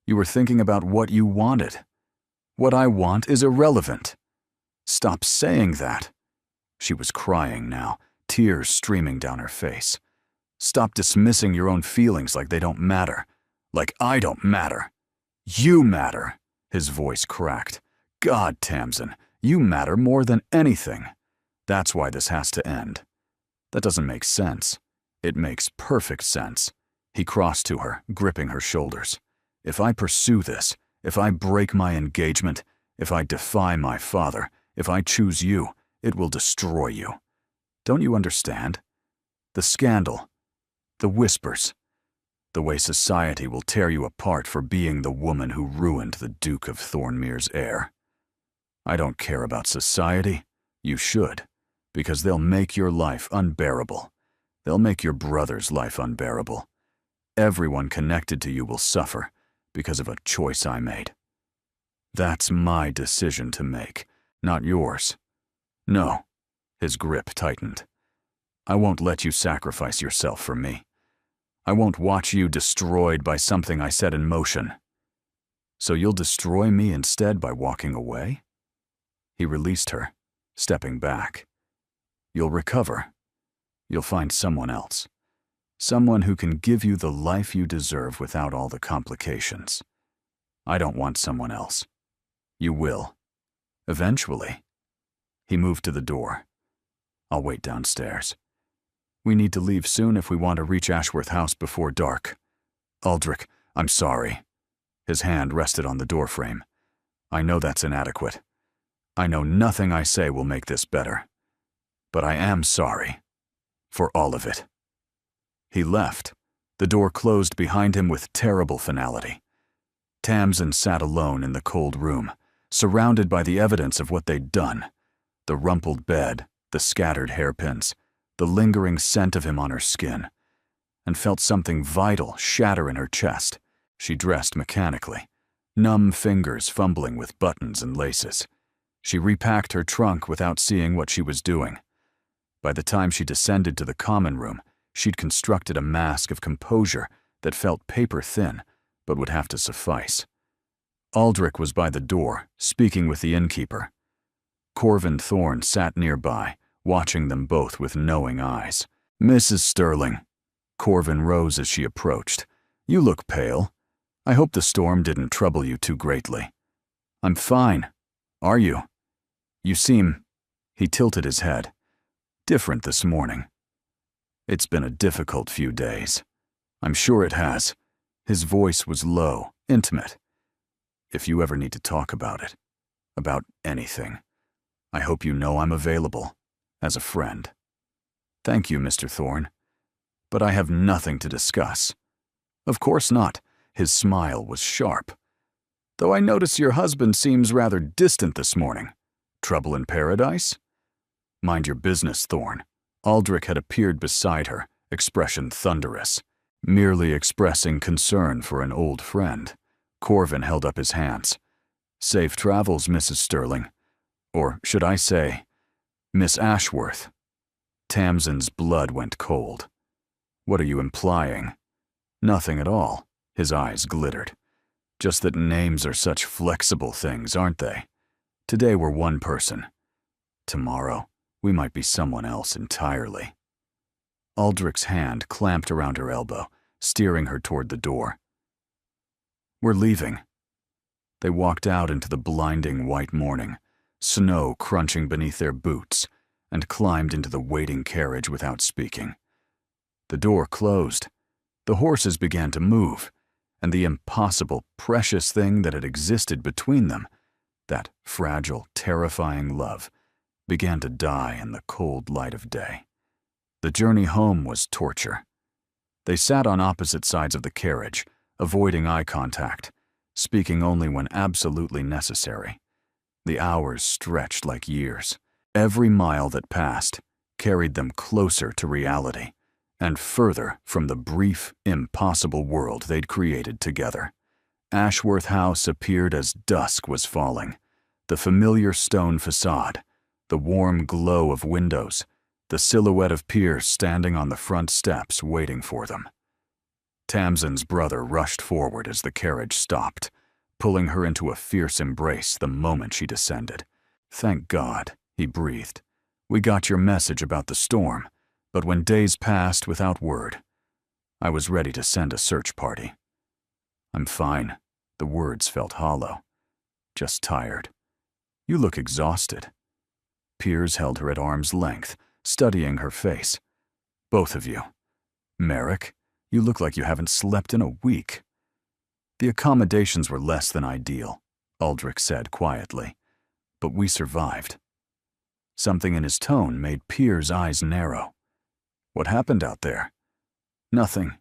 You were thinking about what you wanted. What I want is irrelevant. Stop saying that. She was crying now, tears streaming down her face. Stop dismissing your own feelings like they don't matter. Like I don't matter. You matter. His voice cracked. God, Tamsin, you matter more than anything. That's why this has to end. That doesn't make sense. It makes perfect sense. He crossed to her, gripping her shoulders. If I pursue this, if I break my engagement, if I defy my father, if I choose you, it will destroy you. Don't you understand? The scandal, the whispers, the way society will tear you apart for being the woman who ruined the Duke of Thornmere's heir. I don't care about society. You should, because they'll make your life unbearable. They'll make your brother's life unbearable. Everyone connected to you will suffer because of a choice I made. That's my decision to make, not yours. No, his grip tightened. I won't let you sacrifice yourself for me. I won't watch you destroyed by something I set in motion. So you'll destroy me instead by walking away? He released her, stepping back. You'll recover. You'll find someone else. Someone who can give you the life you deserve without all the complications. I don't want someone else. You will. Eventually. He moved to the door. I'll wait downstairs. We need to leave soon if we want to reach Ashworth House before dark. Aldrich, I'm sorry. His hand rested on the doorframe. I know that's inadequate. I know nothing I say will make this better. But I am sorry. For all of it. He left. The door closed behind him with terrible finality. Tamsin sat alone in the cold room, surrounded by the evidence of what they'd done. The rumpled bed, the scattered hairpins, the lingering scent of him on her skin, and felt something vital shatter in her chest. She dressed mechanically, numb fingers fumbling with buttons and laces. She repacked her trunk without seeing what she was doing. By the time she descended to the common room, she'd constructed a mask of composure that felt paper-thin, but would have to suffice. Aldrich was by the door, speaking with the innkeeper. Corvin Thorne sat nearby, watching them both with knowing eyes. Mrs. Sterling. Corvin rose as she approached. You look pale. I hope the storm didn't trouble you too greatly. I'm fine. Are you? You seem... He tilted his head. Different this morning. It's been a difficult few days. I'm sure it has. His voice was low, intimate. If you ever need to talk about it, about anything, I hope you know I'm available, as a friend. Thank you, Mr. Thorne. But I have nothing to discuss. Of course not. His smile was sharp. Though I notice your husband seems rather distant this morning. Trouble in paradise? Mind your business, Thorne. Aldrich had appeared beside her, expression thunderous, merely expressing concern for an old friend. Corvin held up his hands. Safe travels, Mrs. Sterling. Or should I say, Miss Ashworth. Tamsin's blood went cold. What are you implying? Nothing at all. His eyes glittered. Just that names are such flexible things, aren't they? Today we're one person. Tomorrow, we might be someone else entirely. Aldrich's hand clamped around her elbow, steering her toward the door. We're leaving. They walked out into the blinding white morning, snow crunching beneath their boots, and climbed into the waiting carriage without speaking. The door closed. The horses began to move, and the impossible, precious thing that had existed between them, that fragile, terrifying love, began to die in the cold light of day. The journey home was torture. They sat on opposite sides of the carriage, avoiding eye contact, speaking only when absolutely necessary. The hours stretched like years. Every mile that passed carried them closer to reality, and further from the brief, impossible world they'd created together. Ashworth House appeared as dusk was falling. The familiar stone facade, the warm glow of windows, the silhouette of Piers standing on the front steps waiting for them. Tamsin's brother rushed forward as the carriage stopped, pulling her into a fierce embrace the moment she descended. "Thank God," he breathed. "We got your message about the storm, but when days passed without word, I was ready to send a search party." "I'm fine." The words felt hollow. "Just tired. You look exhausted." Piers held her at arm's length, studying her face. "Both of you. Merrick, you look like you haven't slept in a week." "The accommodations were less than ideal," Aldrich said quietly, "but we survived." Something in his tone made Piers' eyes narrow. "What happened out there?" "Nothing."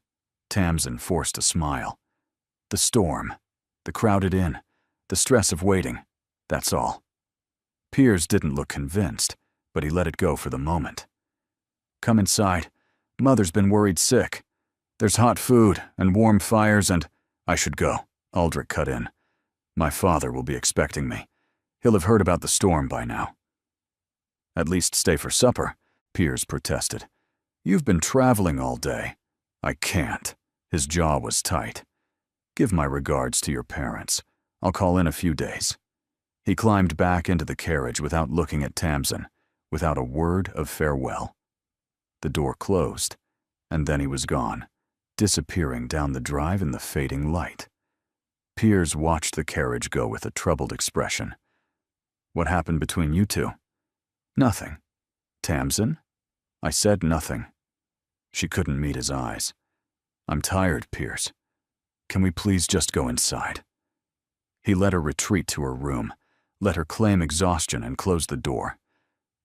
Tamsin forced a smile. "The storm, the crowded inn, the stress of waiting, that's all." Piers didn't look convinced, but he let it go for the moment. "Come inside. Mother's been worried sick. There's hot food and warm fires and—" "I should go," Aldrich cut in. "My father will be expecting me. He'll have heard about the storm by now." "At least stay for supper," Piers protested. "You've been traveling all day." "I can't." His jaw was tight. "Give my regards to your parents. I'll call in a few days." He climbed back into the carriage without looking at Tamsin, without a word of farewell. The door closed, and then he was gone, disappearing down the drive in the fading light. Piers watched the carriage go with a troubled expression. "What happened between you two?" "Nothing." "Tamsin?" "I said nothing." She couldn't meet his eyes. "I'm tired, Piers. Can we please just go inside?" He let her retreat to her room, let her claim exhaustion and close the door.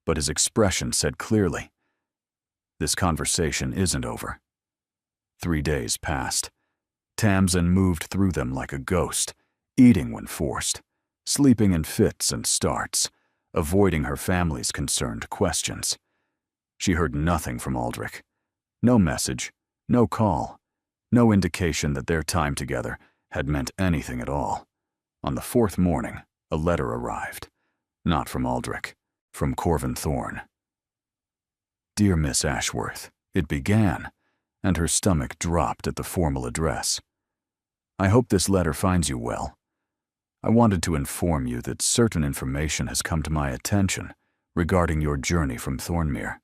But his expression said clearly, "This conversation isn't over." 3 days passed. Tamsin moved through them like a ghost, eating when forced, sleeping in fits and starts, avoiding her family's concerned questions. She heard nothing from Aldrich. No message, no call, no indication that their time together had meant anything at all. On the 4th morning, a letter arrived. Not from Aldrich, from Corvin Thorne. "Dear Miss Ashworth," it began, and her stomach dropped at the formal address. "I hope this letter finds you well. I wanted to inform you that certain information has come to my attention regarding your journey from Thornmere.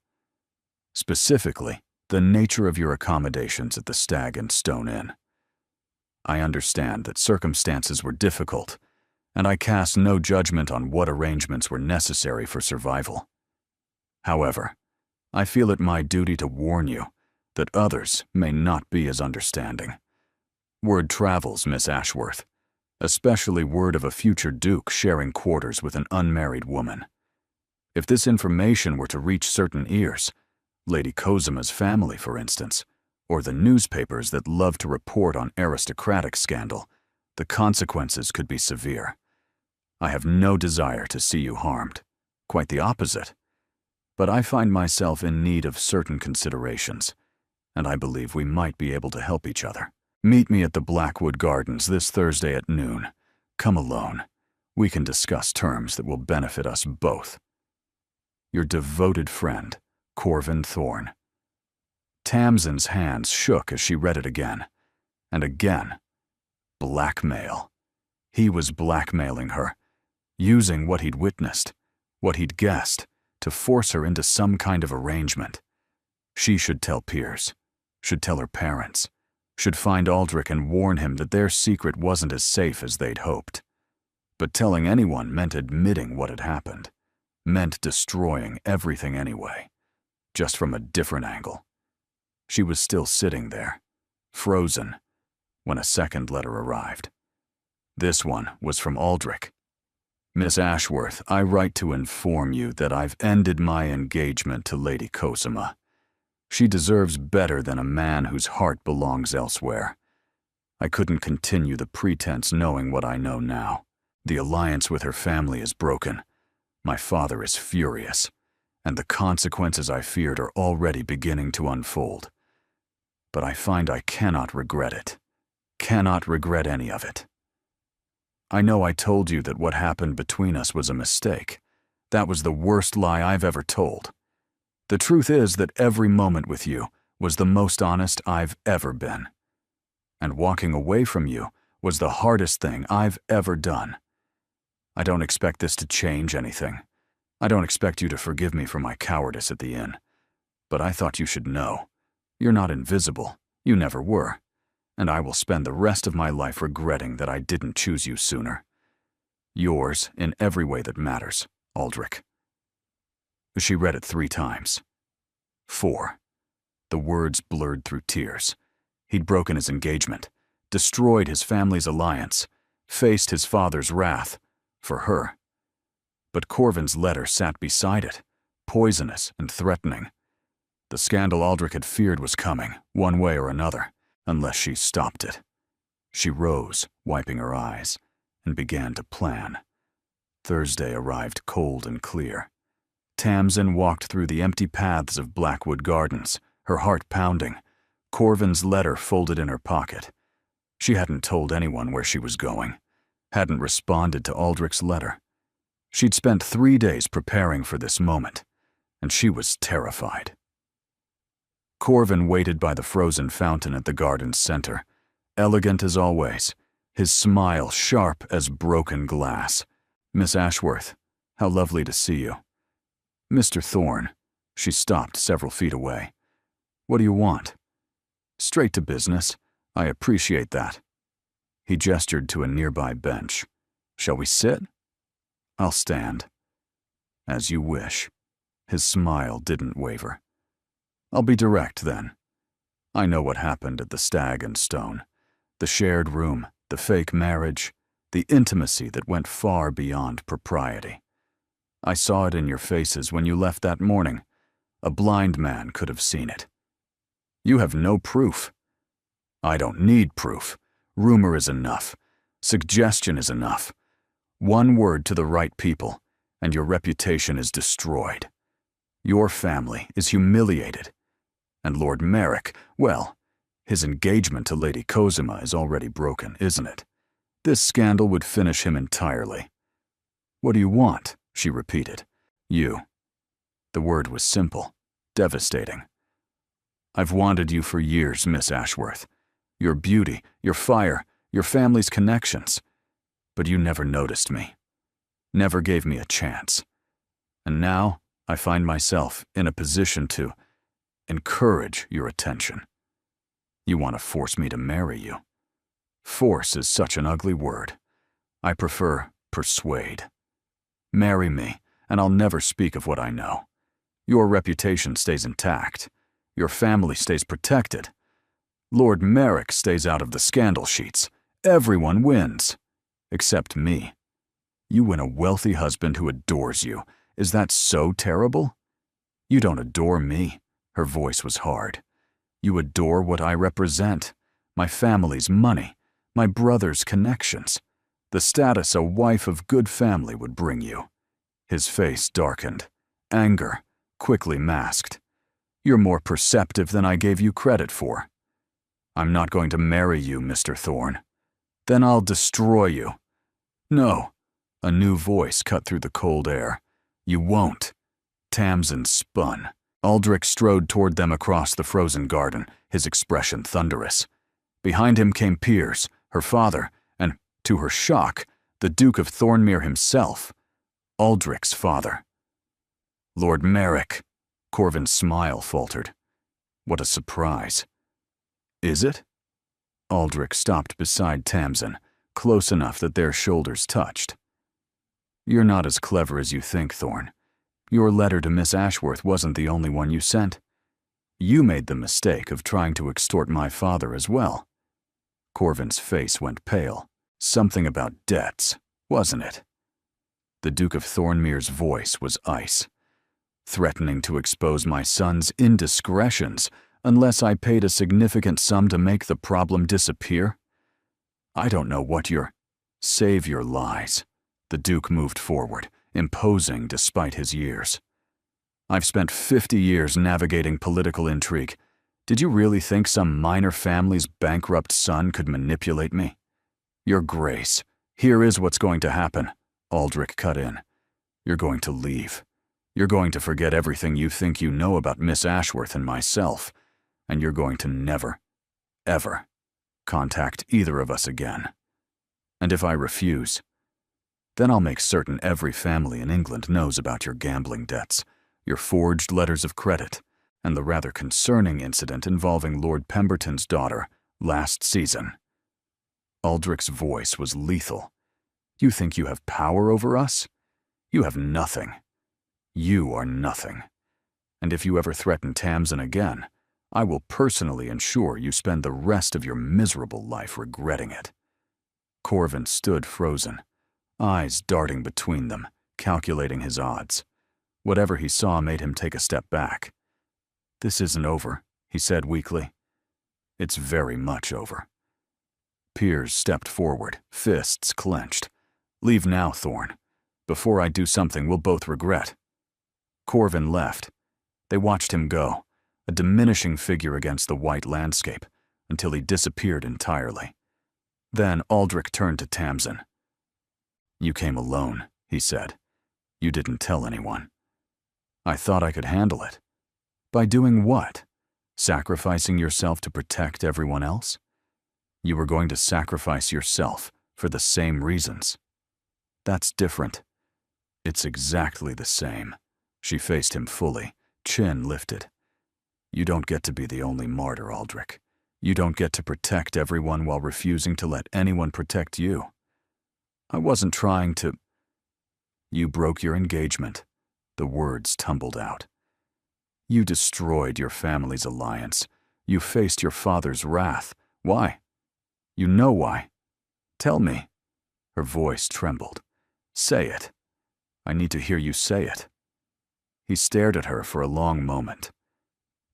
Specifically, the nature of your accommodations at the Stag and Stone Inn. I understand that circumstances were difficult, and I cast no judgment on what arrangements were necessary for survival. However, I feel it my duty to warn you that others may not be as understanding. Word travels, Miss Ashworth, especially word of a future duke sharing quarters with an unmarried woman. If this information were to reach certain ears, Lady Cozima's family, for instance, or the newspapers that love to report on aristocratic scandal, the consequences could be severe. I have no desire to see you harmed. Quite the opposite. But I find myself in need of certain considerations, and I believe we might be able to help each other. Meet me at the Blackwood Gardens this Thursday at noon. Come alone. We can discuss terms that will benefit us both. Your devoted friend, Corvin Thorne. Tamsin's hands shook as she read it again. And again. Blackmail. He was blackmailing her, using what he'd witnessed, what he'd guessed, to force her into some kind of arrangement. She should tell Piers, should tell her parents, should find Aldrich and warn him that their secret wasn't as safe as they'd hoped. But telling anyone meant admitting what had happened, meant destroying everything anyway, just from a different angle. She was still sitting there, frozen, when a second letter arrived. This one was from Aldrich. Miss Ashworth, I write to inform you that I've ended my engagement to Lady Cosima. She deserves better than a man whose heart belongs elsewhere. I couldn't continue the pretense knowing what I know now. The alliance with her family is broken. My father is furious, and the consequences I feared are already beginning to unfold. But I find I cannot regret it. Cannot regret any of it. I know I told you that what happened between us was a mistake. That was the worst lie I've ever told. The truth is that every moment with you was the most honest I've ever been. And walking away from you was the hardest thing I've ever done. I don't expect this to change anything. I don't expect you to forgive me for my cowardice at the inn. But I thought you should know. You're not invisible. You never were. And I will spend the rest of my life regretting that I didn't choose you sooner. Yours in every way that matters, Aldrich. She read it 3 times. 4. The words blurred through tears. He'd broken his engagement, destroyed his family's alliance, faced his father's wrath, for her. But Corvin's letter sat beside it, poisonous and threatening. The scandal Aldrich had feared was coming, one way or another, unless she stopped it. She rose, wiping her eyes, and began to plan. Thursday arrived cold and clear. Tamsin walked through the empty paths of Blackwood Gardens, her heart pounding, Corvin's letter folded in her pocket. She hadn't told anyone where she was going, hadn't responded to Aldrich's letter. She'd spent 3 days preparing for this moment, and she was terrified. Corvin waited by the frozen fountain at the garden's center, elegant as always, his smile sharp as broken glass. Miss Ashworth, how lovely to see you. Mr. Thorne. She stopped several feet away. What do you want? Straight to business. I appreciate that. He gestured to a nearby bench. Shall we sit? I'll stand. As you wish. His smile didn't waver. I'll be direct then. I know what happened at the Stag and Stone. The shared room, the fake marriage, the intimacy that went far beyond propriety. I saw it in your faces when you left that morning. A blind man could have seen it. You have no proof. I don't need proof. Rumor is enough. Suggestion is enough. One word to the right people, and your reputation is destroyed. Your family is humiliated. And Lord Merrick, well, his engagement to Lady Cosima is already broken, isn't it? This scandal would finish him entirely. What do you want? She repeated. You. The word was simple, devastating. I've wanted you for years, Miss Ashworth. Your beauty, your fire, your family's connections. But you never noticed me. Never gave me a chance. And now I find myself in a position to encourage your attention. You want to force me to marry you. Force is such an ugly word. I prefer persuade. Marry me, and I'll never speak of what I know. Your reputation stays intact. Your family stays protected. Lord Merrick stays out of the scandal sheets. Everyone wins. Except me. You win a wealthy husband who adores you. Is that so terrible? You don't adore me. Her voice was hard. You adore what I represent. My family's money. My brother's connections. The status a wife of good family would bring you. His face darkened. Anger, quickly masked. You're more perceptive than I gave you credit for. I'm not going to marry you, Mr. Thorne. Then I'll destroy you. No. A new voice cut through the cold air. You won't. Tamsin spun. Aldrich strode toward them across the frozen garden, his expression thunderous. Behind him came Piers, her father, and, to her shock, the Duke of Thornmere himself, Aldrich's father. Lord Merrick. Corvin's smile faltered. What a surprise. Is it? Aldrich stopped beside Tamsin, close enough that their shoulders touched. You're not as clever as you think, Thorne. Your letter to Miss Ashworth wasn't the only one you sent. You made the mistake of trying to extort my father as well. Corvin's face went pale. Something about debts, wasn't it? The Duke of Thornmere's voice was ice. Threatening to expose my son's indiscretions unless I paid a significant sum to make the problem disappear? I don't know what you're— Save your lies. The Duke moved forward, imposing despite his years. I've spent 50 years navigating political intrigue. Did you really think some minor family's bankrupt son could manipulate me? Your Grace, here is what's going to happen, Aldrich cut in. You're going to leave. You're going to forget everything you think you know about Miss Ashworth and myself, and you're going to never, ever contact either of us again. And if I refuse, then I'll make certain every family in England knows about your gambling debts, your forged letters of credit, and the rather concerning incident involving Lord Pemberton's daughter last season. Aldrich's voice was lethal. You think you have power over us? You have nothing. You are nothing. And if you ever threaten Tamsin again, I will personally ensure you spend the rest of your miserable life regretting it. Corvin stood frozen, eyes darting between them, calculating his odds. Whatever he saw made him take a step back. This isn't over, he said weakly. It's very much over. Piers stepped forward, fists clenched. Leave now, Thorne. Before I do something we'll both regret. Corvin left. They watched him go, a diminishing figure against the white landscape, until he disappeared entirely. Then Aldrich turned to Tamsin. You came alone, he said. You didn't tell anyone. I thought I could handle it. By doing what? Sacrificing yourself to protect everyone else? You were going to sacrifice yourself for the same reasons. That's different. It's exactly the same. She faced him fully, chin lifted. You don't get to be the only martyr, Aldrich. You don't get to protect everyone while refusing to let anyone protect you. I wasn't trying to— You broke your engagement. The words tumbled out. You destroyed your family's alliance. You faced your father's wrath. Why? You know why. Tell me. Her voice trembled. Say it. I need to hear you say it. He stared at her for a long moment.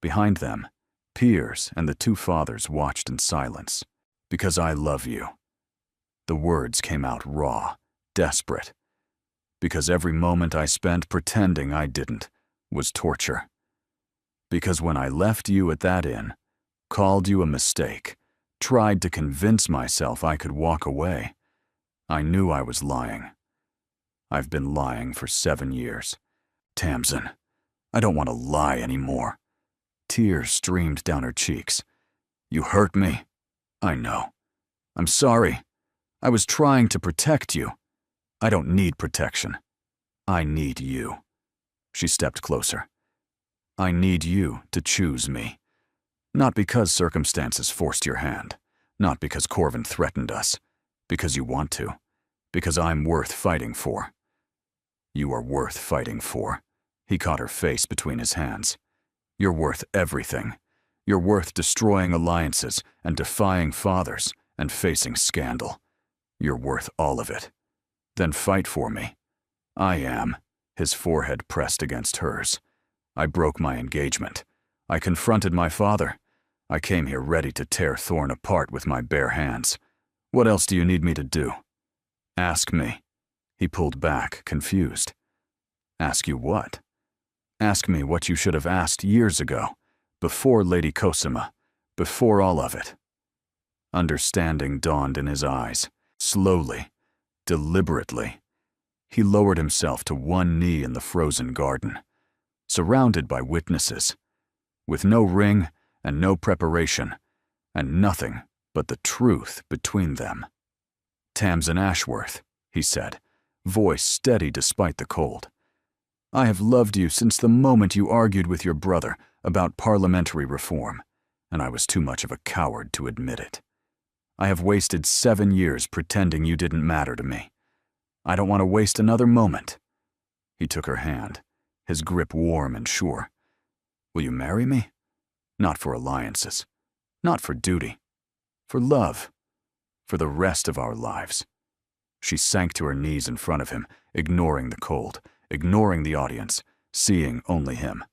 Behind them, Piers and the two fathers watched in silence. Because I love you. The words came out raw, desperate. Because every moment I spent pretending I didn't was torture. Because when I left you at that inn, called you a mistake, tried to convince myself I could walk away, I knew I was lying. I've been lying for 7 years. Tamsin, I don't want to lie anymore. Tears streamed down her cheeks. You hurt me. I know. I'm sorry. I was trying to protect you. I don't need protection. I need you. She stepped closer. I need you to choose me. Not because circumstances forced your hand. Not because Corvin threatened us. Because you want to. Because I'm worth fighting for. You are worth fighting for. He caught her face between his hands. You're worth everything. You're worth destroying alliances and defying fathers and facing scandal. You're worth all of it. Then fight for me. I am. His forehead pressed against hers. I broke my engagement. I confronted my father. I came here ready to tear Thorne apart with my bare hands. What else do you need me to do? Ask me. He pulled back, confused. Ask you what? Ask me what you should have asked years ago, before Lady Cosima, before all of it. Understanding dawned in his eyes, slowly, deliberately. He lowered himself to one knee in the frozen garden, surrounded by witnesses, with no ring and no preparation, and nothing but the truth between them. Tamsin Ashworth, he said, voice steady despite the cold. I have loved you since the moment you argued with your brother about parliamentary reform, and I was too much of a coward to admit it. I have wasted 7 years pretending you didn't matter to me. I don't want to waste another moment." He took her hand, his grip warm and sure. "Will you marry me? Not for alliances, not for duty, for love, for the rest of our lives." She sank to her knees in front of him, ignoring the cold, ignoring the audience, seeing only him.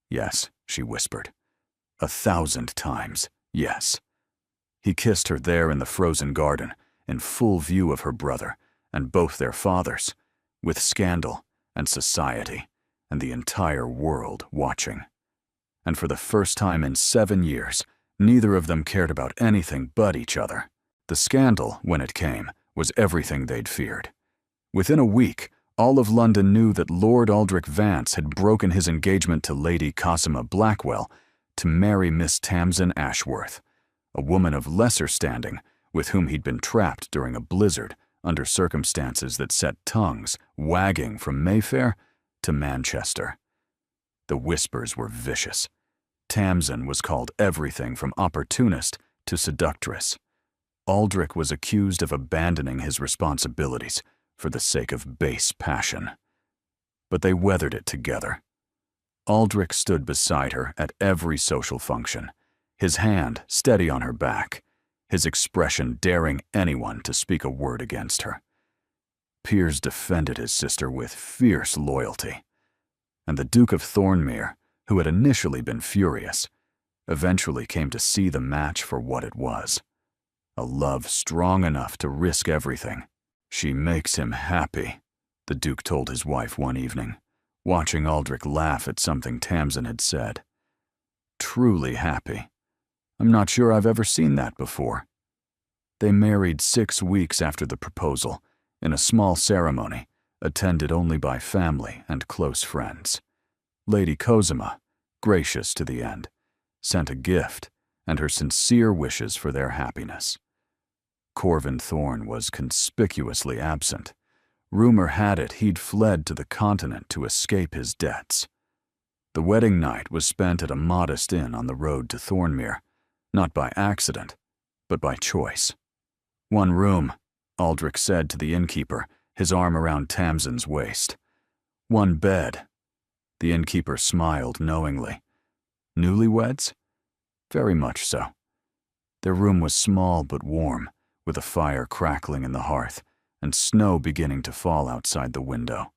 "Yes," she whispered. 1,000 times, yes. He kissed her there in the frozen garden, in full view of her brother, and both their fathers, with scandal and society, and the entire world watching. And for the first time in 7 years, neither of them cared about anything but each other. The scandal, when it came, was everything they'd feared. Within a week, all of London knew that Lord Aldrich Vance had broken his engagement to Lady Cosima Blackwell to marry Miss Tamsin Ashworth, a woman of lesser standing with whom he'd been trapped during a blizzard under circumstances that set tongues wagging from Mayfair to Manchester. The whispers were vicious. Tamsin was called everything from opportunist to seductress. Aldrich was accused of abandoning his responsibilities for the sake of base passion. But they weathered it together. Aldrich stood beside her at every social function, his hand steady on her back, his expression daring anyone to speak a word against her. Piers defended his sister with fierce loyalty, and the Duke of Thornmere, who had initially been furious, eventually came to see the match for what it was. A love strong enough to risk everything. "She makes him happy," the Duke told his wife one evening, watching Aldrich laugh at something Tamsin had said. "Truly happy. I'm not sure I've ever seen that before." They married 6 weeks after the proposal, in a small ceremony, attended only by family and close friends. Lady Cosima, gracious to the end, sent a gift and her sincere wishes for their happiness. Corvin Thorne was conspicuously absent. Rumor had it he'd fled to the continent to escape his debts. The wedding night was spent at a modest inn on the road to Thornmere, not by accident, but by choice. "One room," Aldrich said to the innkeeper, his arm around Tamsin's waist. "One bed." The innkeeper smiled knowingly. Newlyweds? Very much so. Their room was small but warm, with a fire crackling in the hearth and snow beginning to fall outside the window.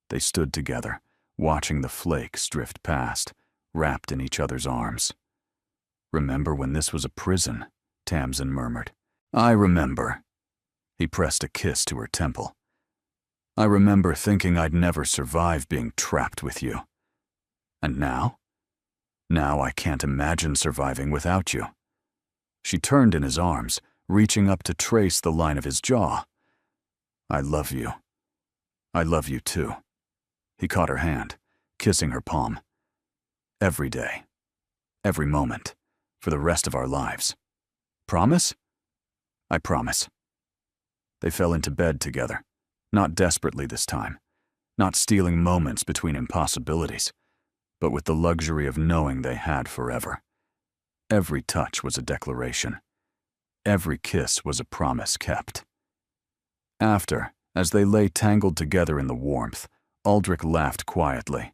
They stood together, watching the flakes drift past, wrapped in each other's arms. "Remember when this was a prison?" Tamsin murmured. "I remember." He pressed a kiss to her temple. "I remember thinking I'd never survive being trapped with you. And now? Now I can't imagine surviving without you." She turned in his arms, reaching up to trace the line of his jaw. "I love you. I love you too." He caught her hand, kissing her palm. "Every day. Every moment. For the rest of our lives. Promise?" "I promise." They fell into bed together, not desperately this time, not stealing moments between impossibilities, but with the luxury of knowing they had forever. Every touch was a declaration. Every kiss was a promise kept. After, as they lay tangled together in the warmth, Aldrich laughed quietly.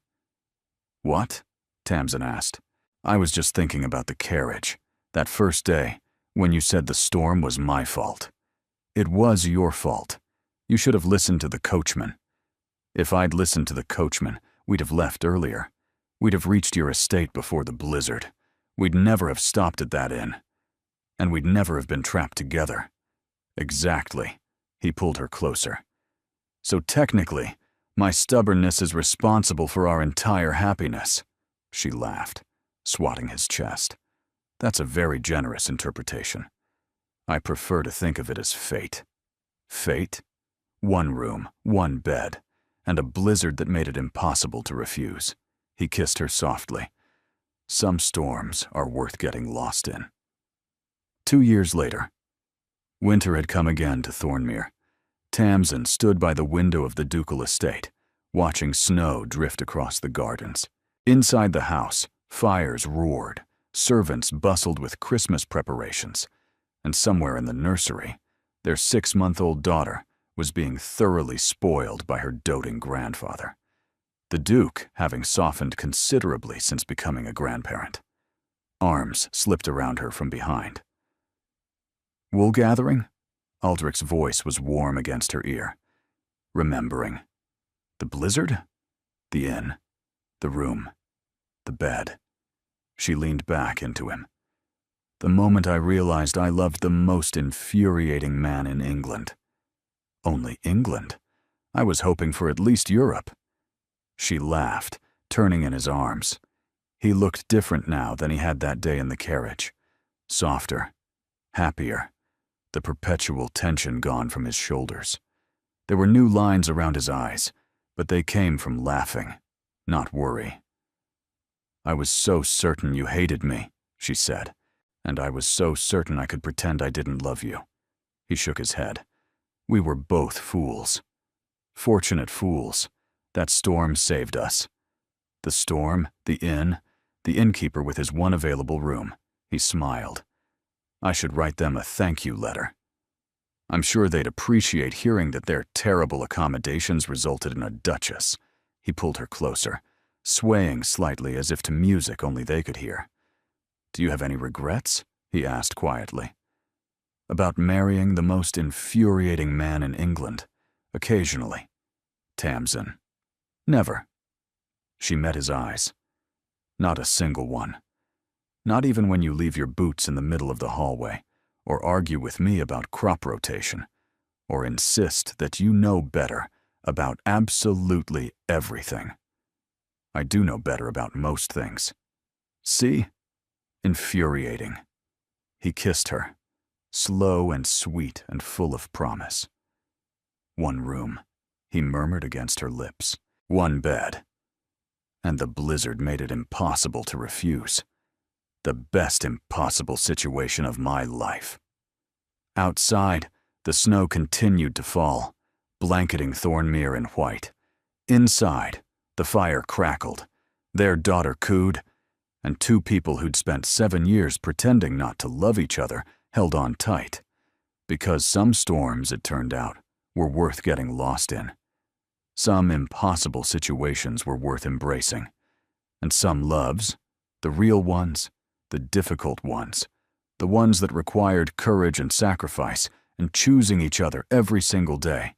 "What?" Tamsin asked. "I was just thinking about the carriage, that first day, when you said the storm was my fault. It was your fault. You should have listened to the coachman. If I'd listened to the coachman, we'd have left earlier. We'd have reached your estate before the blizzard. We'd never have stopped at that inn. And we'd never have been trapped together." "Exactly." He pulled her closer. "So technically, my stubbornness is responsible for our entire happiness." She laughed, swatting his chest. "That's a very generous interpretation. I prefer to think of it as fate." Fate? 1 room, 1 bed, and a blizzard that made it impossible to refuse. He kissed her softly. Some storms are worth getting lost in. 2 years later, winter had come again to Thornmere. Tamsin stood by the window of the ducal estate, watching snow drift across the gardens. Inside the house, fires roared, servants bustled with Christmas preparations, and somewhere in the nursery, their 6-month-old daughter was being thoroughly spoiled by her doting grandfather, the Duke having softened considerably since becoming a grandparent. Arms slipped around her from behind. "Wool gathering?" Aldrich's voice was warm against her ear. Remembering. The blizzard? The inn. The room. The bed. She leaned back into him. The moment I realized I loved the most infuriating man in England. Only England? I was hoping for at least Europe. She laughed, turning in his arms. He looked different now than he had that day in the carriage. Softer. Happier. The perpetual tension gone from his shoulders. There were new lines around his eyes, but they came from laughing, not worry. "I was so certain you hated me," she said, "and I was so certain I could pretend I didn't love you." He shook his head. "We were both fools. Fortunate fools. That storm saved us." The storm, the innkeeper with his one available room. He smiled. "I should write them a thank you letter. I'm sure they'd appreciate hearing that their terrible accommodations resulted in a duchess." He pulled her closer, swaying slightly as if to music only they could hear. "Do you have any regrets?" he asked quietly. "About marrying the most infuriating man in England? Occasionally. Tamsin. Never." She met his eyes. "Not a single one. Not even when you leave your boots in the middle of the hallway, or argue with me about crop rotation, or insist that you know better about absolutely everything. I do know better about most things. See? Infuriating." He kissed her, slow and sweet and full of promise. "One room," he murmured against her lips. "One bed." And the blizzard made it impossible to refuse. The best impossible situation of my life. Outside, the snow continued to fall, blanketing Thornmere in white. Inside, the fire crackled. Their daughter cooed, and two people who'd spent 7 years pretending not to love each other held on tight. Because some storms, it turned out, were worth getting lost in. Some impossible situations were worth embracing. And some loves, the real ones, the difficult ones, the ones that required courage and sacrifice and choosing each other every single day,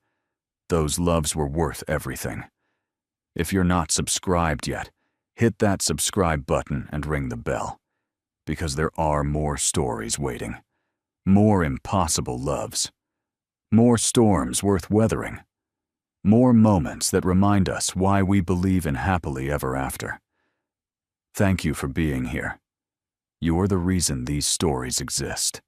those loves were worth everything. If you're not subscribed yet, hit that subscribe button and ring the bell, because there are more stories waiting, more impossible loves, more storms worth weathering, more moments that remind us why we believe in happily ever after. Thank you for being here. You're the reason these stories exist.